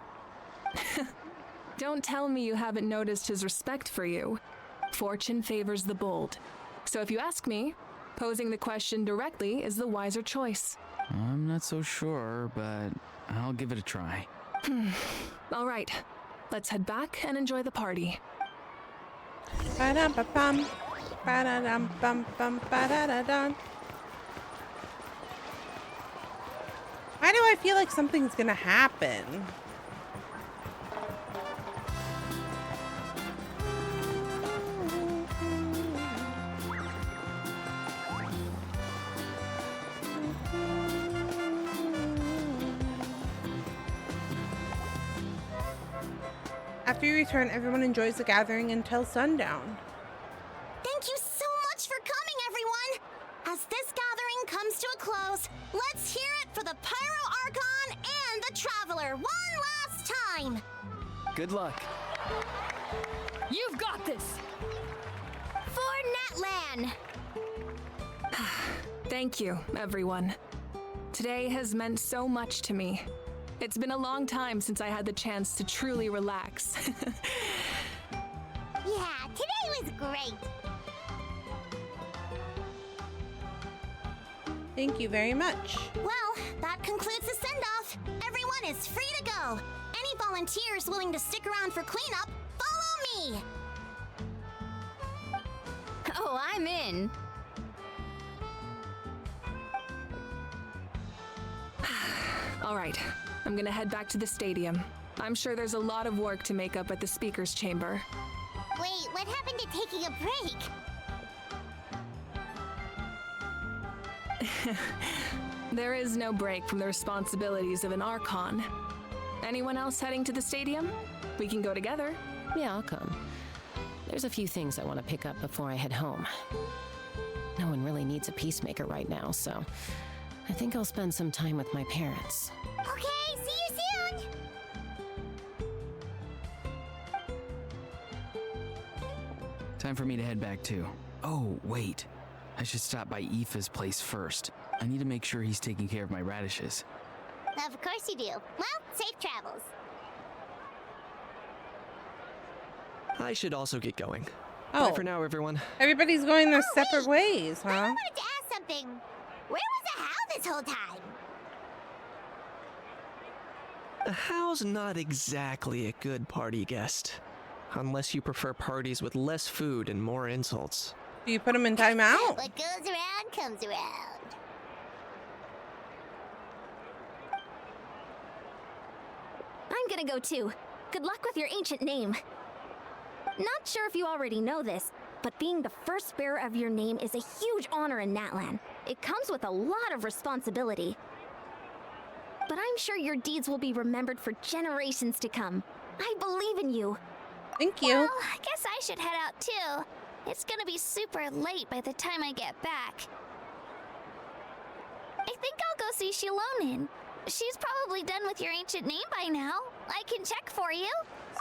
Don't tell me you haven't noticed his respect for you. Fortune favors the bold. So if you ask me, posing the question directly is the wiser choice. I'm not so sure, but I'll give it a try. All right, let's head back and enjoy the party. Ba-dum-ba-bum. Ba-da-dum-bum-bum. Ba-da-da-dum. Why do I feel like something's gonna happen? After you return, everyone enjoys the gathering until sundown. Thank you so much for coming, everyone! As this gathering comes to a close, let's hear it for the Pyro Archon and the Traveler one last time! Good luck. You've got this! For Natlan! Thank you, everyone. Today has meant so much to me. It's been a long time since I had the chance to truly relax. great. Thank you very much. Well, that concludes the send-off. Everyone is free to go. Any volunteers willing to stick around for cleanup, follow me. Oh, I'm in. All right, I'm gonna head back to the stadium. I'm sure there's a lot of work to make up at the speaker's chamber. Wait, what happened to taking a break? There is no break from the responsibilities of an Archon. Anyone else heading to the stadium? We can go together. Yeah, I'll come. There's a few things I want to pick up before I head home. No one really needs a peacemaker right now, so I think I'll spend some time with my parents. Okay, see you soon! Time for me to head back too. Oh, wait. I should stop by Aoife's place first. I need to make sure he's taking care of my radishes. Of course you do. Well, safe travels. I should also get going. Oh. Bye for now, everyone. Everybody's going their separate ways, I huh? wanted to ask something. Where was the How this whole time? The How's not exactly a good party guest. Unless you prefer parties with less food and more insults. Do you put him in timeout? What goes around comes around. I'm gonna go too. Good luck with your ancient name. Not sure if you already know this, but being the first bearer of your name is a huge honor in Natlan. It comes with a lot of responsibility. But I'm sure your deeds will be remembered for generations to come. I believe in you. Thank you. Well, I guess I should head out too. It's gonna be super late by the time I get back. I think I'll go see Shilonin. She's probably done with your ancient name by now. I can check for you.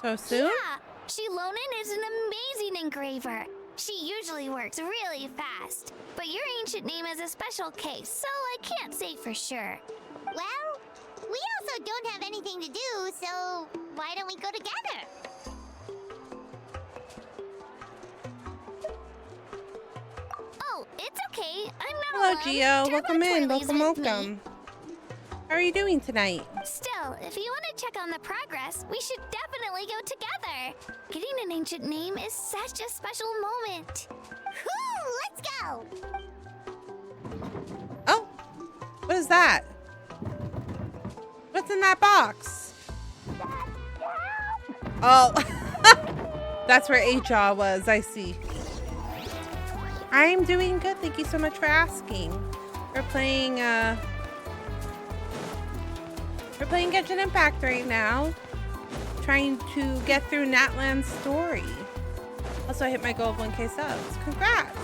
So soon? Yeah, Shilonin is an amazing engraver. She usually works really fast. But your ancient name is a special case, so I can't say for sure. Well, we also don't have anything to do, so why don't we go together? Oh, it's okay. I'm not Hello, alone. Gio. Welcome in. Turbo Twirly's Welcome, with me. welcome. How are you doing tonight? Still, if you want to check on the progress, we should definitely go together. Getting an ancient name is such a special moment. Whoo, let's go! Oh, what is that? What's in that box? Oh, that's where HR was. I see. I'm doing good. Thank you so much for asking. We're playing Genshin Impact right now. Trying to get through Natlan's story. Also, I hit my goal of 1K subs. Congrats!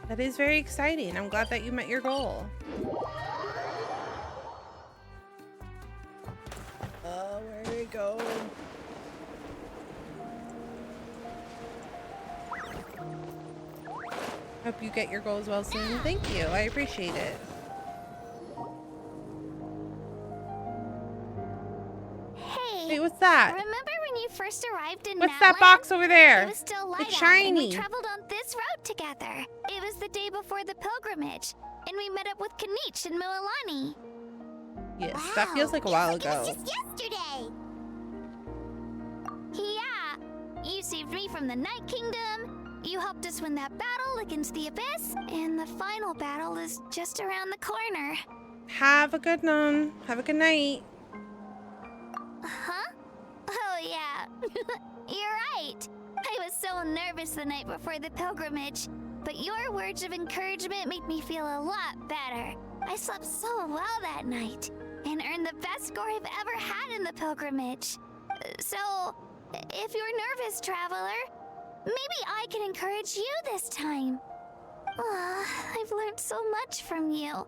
That is very exciting. I'm glad that you met your goal. Oh, where do we go? Hope you get your goals well soon. Thank you. I appreciate it. Hey. Wait, what's that? Remember when you first arrived in What's Natlan? that box over there? It was still light It's out, and shiny. we traveled on this road together. It was the day before the pilgrimage, and we met up with Kanich and Mililani. Yes, that feels like a while It was ago. just yesterday. Yeah, you saved me from the Night Kingdom. You helped us win that battle against the Abyss, and the final battle is just around the corner. Have a good one. Have a good night. Huh? Oh, yeah. You're right. I was so nervous the night before the pilgrimage, but your words of encouragement made me feel a lot better. I slept so well that night and earned the best score I've ever had in the pilgrimage. So, if you're nervous, traveler, maybe I can encourage you this time. I've learned so much from you,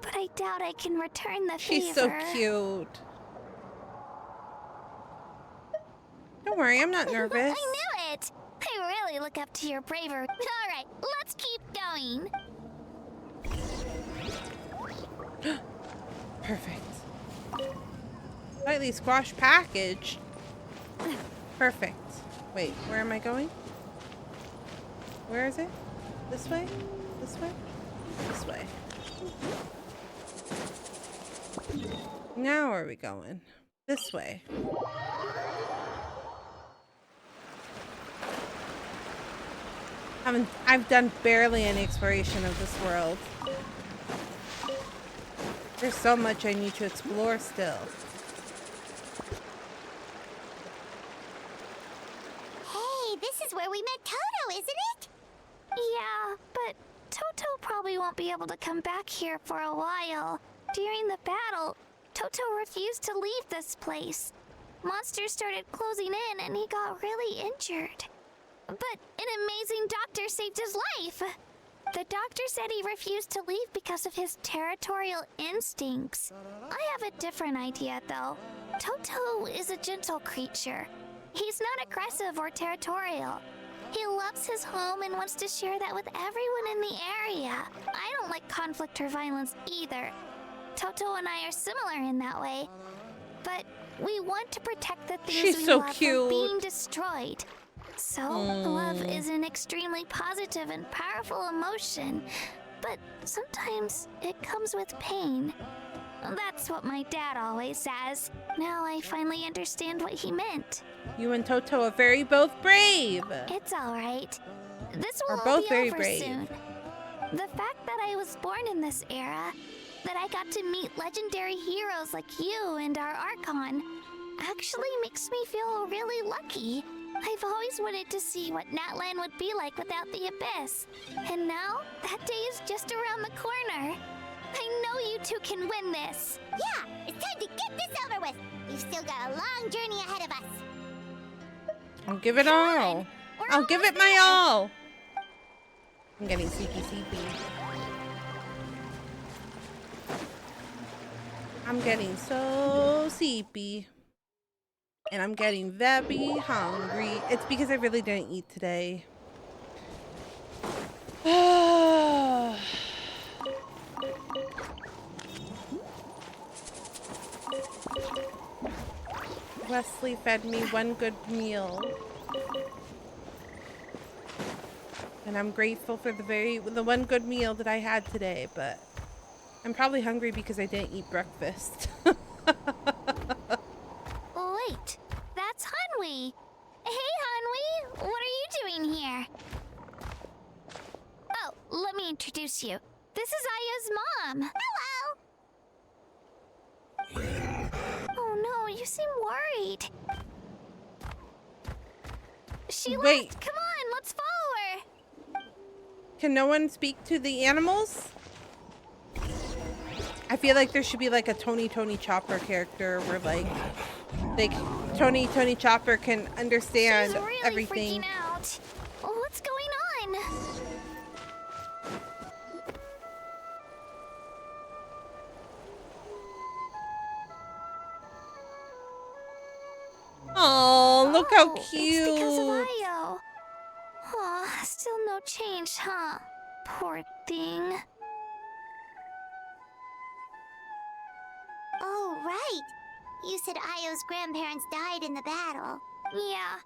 but I doubt I can return the favor. She's so cute. Don't worry, I'm not nervous. I knew it! I really look up to your bravery. Alright, let's keep going. Perfect. Slightly squash package. Perfect. Wait, where am I going? Where is it? This way? This way? This way. Now where are we going? This way. I've done barely any exploration of this world. There's so much I need to explore still. Hey, this is where we met Toto, isn't it? Yeah, but Toto probably won't be able to come back here for a while. During the battle, Toto refused to leave this place. Monsters started closing in and he got really injured. But an amazing doctor saved his life. The doctor said he refused to leave because of his territorial instincts. I have a different idea, though. Toto is a gentle creature. He's not aggressive or territorial. He loves his home and wants to share that with everyone in the area. I don't like conflict or violence either. Toto and I are similar in that way. But we want to protect the things we love from being destroyed. So, love is an extremely positive and powerful emotion, but sometimes it comes with pain. That's what my dad always says. Now I finally understand what he meant. You and Toto are very both brave. It's all right. This will We're all both be very over brave. soon. The fact that I was born in this era, that I got to meet legendary heroes like you and our Archon, actually makes me feel really lucky. I've always wanted to see what Natlan would be like without the Abyss. And now, that day is just around the corner. I know you two can win this. Yeah, it's time to get this over with. We've still got a long journey ahead of us. I'll give it all. I'll give it my all. I'm getting CP. I'm getting so sleepy. And I'm getting very hungry. It's because I really didn't eat today. Wesley fed me one good meal. And I'm grateful for the one good meal that I had today, but I'm probably hungry because I didn't eat breakfast. Wait, that's Hanwi. Hey, Hanwi, what are you doing here? Oh, let me introduce you. This is Aya's mom. Hello. Oh no, you seem worried. She left. Come on, let's follow her. Can no one speak to the animals? I feel like there should be like a Tony Chopper character where like Tony Chopper can understand She's really everything. Freaking out. What's going on? Oh, look how It's cute. because of Ayo. Oh, still no change, huh? Poor thing. Oh, right. You said Ayo's grandparents died in the battle. Yeah.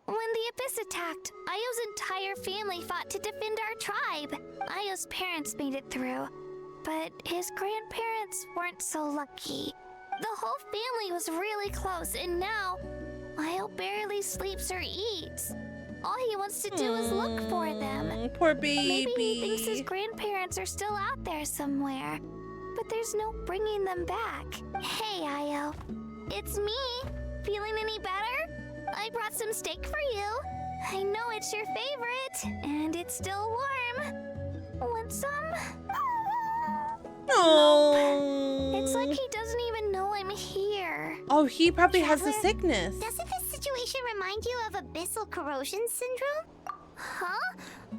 When the Abyss attacked, Ayo's entire family fought to defend our tribe. Ayo's parents made it through, but his grandparents weren't so lucky. The whole family was really close, and now Ayo barely sleeps or eats. All he wants to do is look for them. Poor baby. Maybe he thinks his grandparents are still out there somewhere, but there's no bringing them back. Hey, Ayo. It's me. Feeling any better? I brought some steak for you. I know it's your favorite, and it's still warm. Want some? Oh. It's like he doesn't even know I'm here. Oh, he probably has the sickness. Doesn't this situation remind you of abyssal corrosion syndrome? Huh?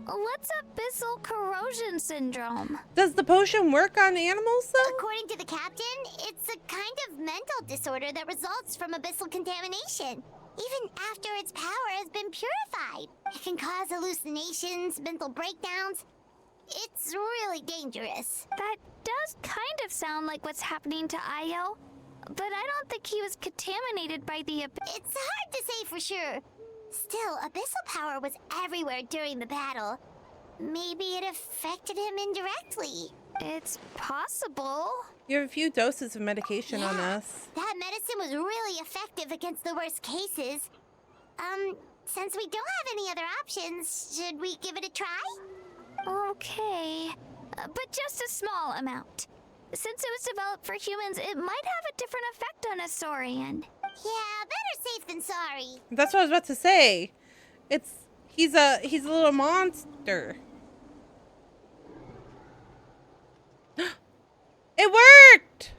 What's abyssal corrosion syndrome? Does the potion work on animals though? According to the captain, it's a kind of mental disorder that results from abyssal contamination. Even after its power has been purified, it can cause hallucinations, mental breakdowns. It's really dangerous. That does kind of sound like what's happening to Ayo. but I don't think he was contaminated by the It's hard to say for sure. Still, abyssal power was everywhere during the battle. Maybe it affected him indirectly. It's possible. You have a few doses of medication on us. That medicine was really effective against the worst cases. Since we don't have any other options, should we give it a try? Okay, but just a small amount. Since it was developed for humans, it might have a different effect on a Saurian. Yeah, better safe than sorry. That's what I was about to say. He's a little monster. It worked!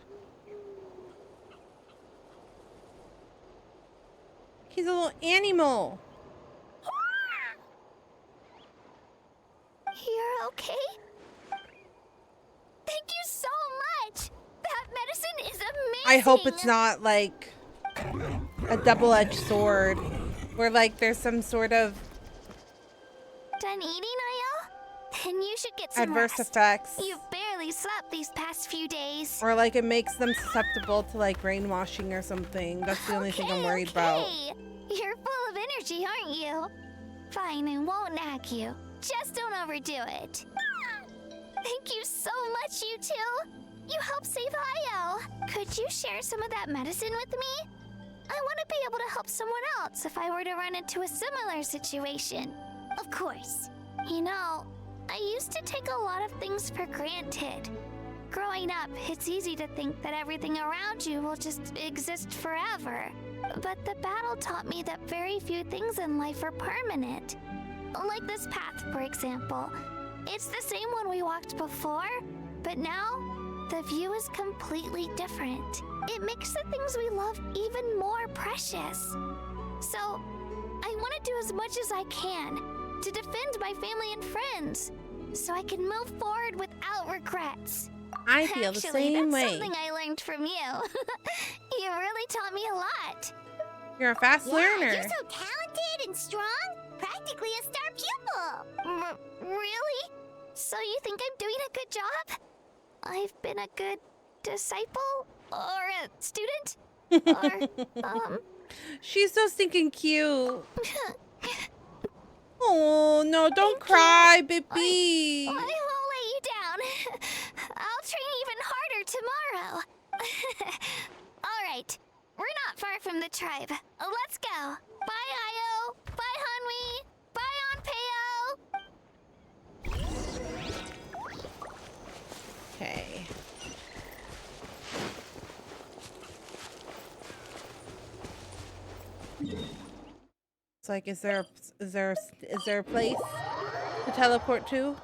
He's a little animal. You're okay? Thank you so much! That medicine is amazing! I hope it's not like a double-edged sword where like there's some sort of Done eating, Ayo? Then you should get some adverse rest. effects. You've barely slept these past few days. Or like it makes them susceptible to like brainwashing or something. That's the only thing I'm worried about. You're full of energy, aren't you? Fine, I won't nag you. Just don't overdo it. Thank you so much, you two. You helped save Ayo. Could you share some of that medicine with me? I want to be able to help someone else if I were to run into a similar situation. Of course. You know, I used to take a lot of things for granted. Growing up, it's easy to think that everything around you will just exist forever. But the battle taught me that very few things in life are permanent. Like this path, for example. It's the same one we walked before, but now the view is completely different. It makes the things we love even more precious. So, I want to do as much as I can to defend my family and friends, so I can move forward without regrets. I feel the same way. That's something I learned from you. You really taught me a lot. You're a fast learner. You're so talented and strong. Practically a star pupil. Really? So you think I'm doing a good job? I've been a good disciple? Or a student? Or, She's so stinking cute. Oh, no, don't cry, baby. I won't let you down. I'll train even harder tomorrow. All right. We're not far from the tribe. Let's go. Bye, Ayo. Bye, Hanwi. Bye, Onpeo. Okay. It's like, is there a place to teleport to?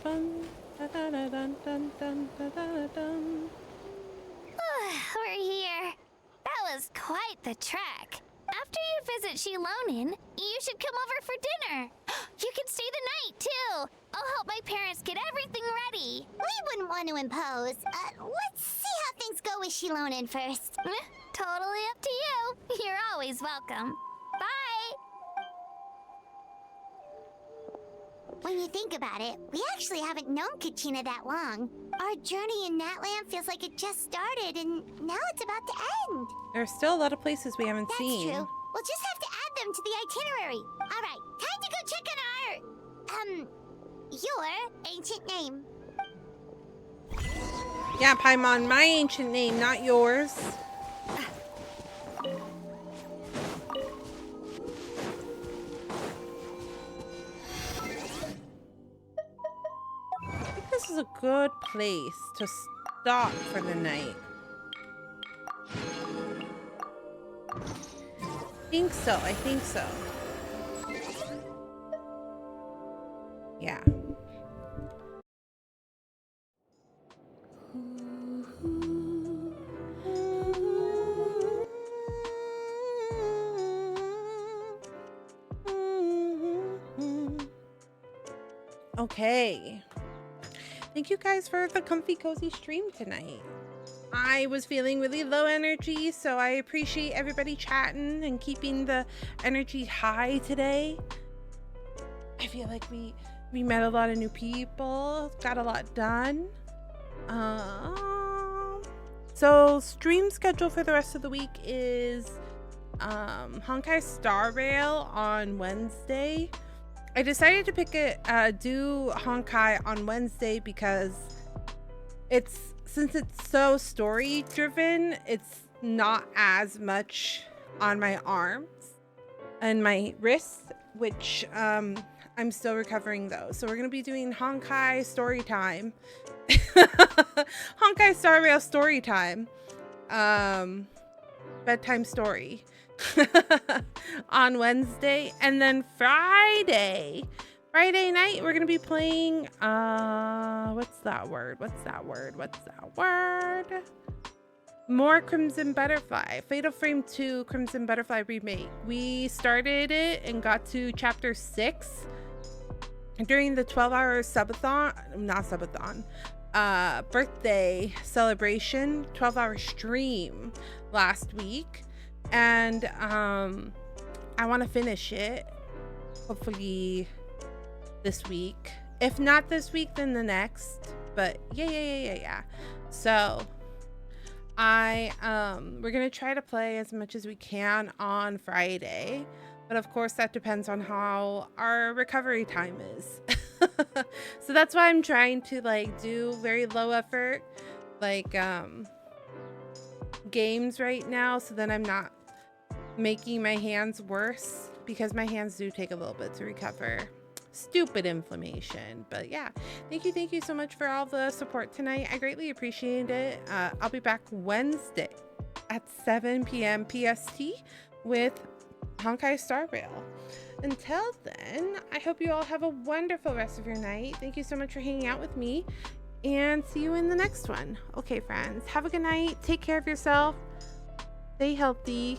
Dun, da, da, da, dun, dun, dun, da, da, dun. We're here. That was quite the trek. After you visit Shilonin, you should come over for dinner. You can stay the night, too. I'll help my parents get everything ready. We wouldn't want to impose. Let's see how things go with Shilonin first. Totally up to you. You're always welcome. Bye. When you think about it, we actually haven't known Kachina that long. Our journey in Natlan feels like it just started, and now it's about to end. There's still a lot of places we haven't seen. That's true. We'll just have to add them to the itinerary. All right, time to go check on our, your ancient name. Yeah, Paimon, my ancient name, not yours. I think this is a good place to stop for the night. I think so. Yeah. Okay. Thank you guys for the comfy cozy stream tonight. I was feeling really low energy, so I appreciate everybody chatting and keeping the energy high today. I feel like we met a lot of new people, got a lot done. So stream schedule for the rest of the week is Honkai Star Rail on Wednesday. I decided to do Honkai on Wednesday because since it's so story driven, it's not as much on my arms and my wrists, which I'm still recovering those. So we're gonna be doing Honkai story time. Honkai Star Rail story time. Bedtime story on Wednesday, and then Friday night we're gonna be playing what's that word? More Crimson Butterfly, Fatal Frame 2 Crimson Butterfly remake. We started it and got to chapter 6 during the 12-hour birthday celebration 12-hour stream last week, and I want to finish it hopefully this week. If not this week, then the next. But yeah. So we're gonna try to play as much as we can on Friday, but of course that depends on how our recovery time is. So that's why I'm trying to do very low effort games right now, so then I'm not making my hands worse, because my hands do take a little bit to recover. Stupid inflammation. But yeah, thank you so much for all the support tonight. I greatly appreciate it. I'll be back Wednesday at 7 p.m. PST with Honkai Star Rail. Until then, I hope you all have a wonderful rest of your night. Thank you so much for hanging out with me, and see you in the next one. Okay, friends, have a good night. Take care of yourself. Stay healthy.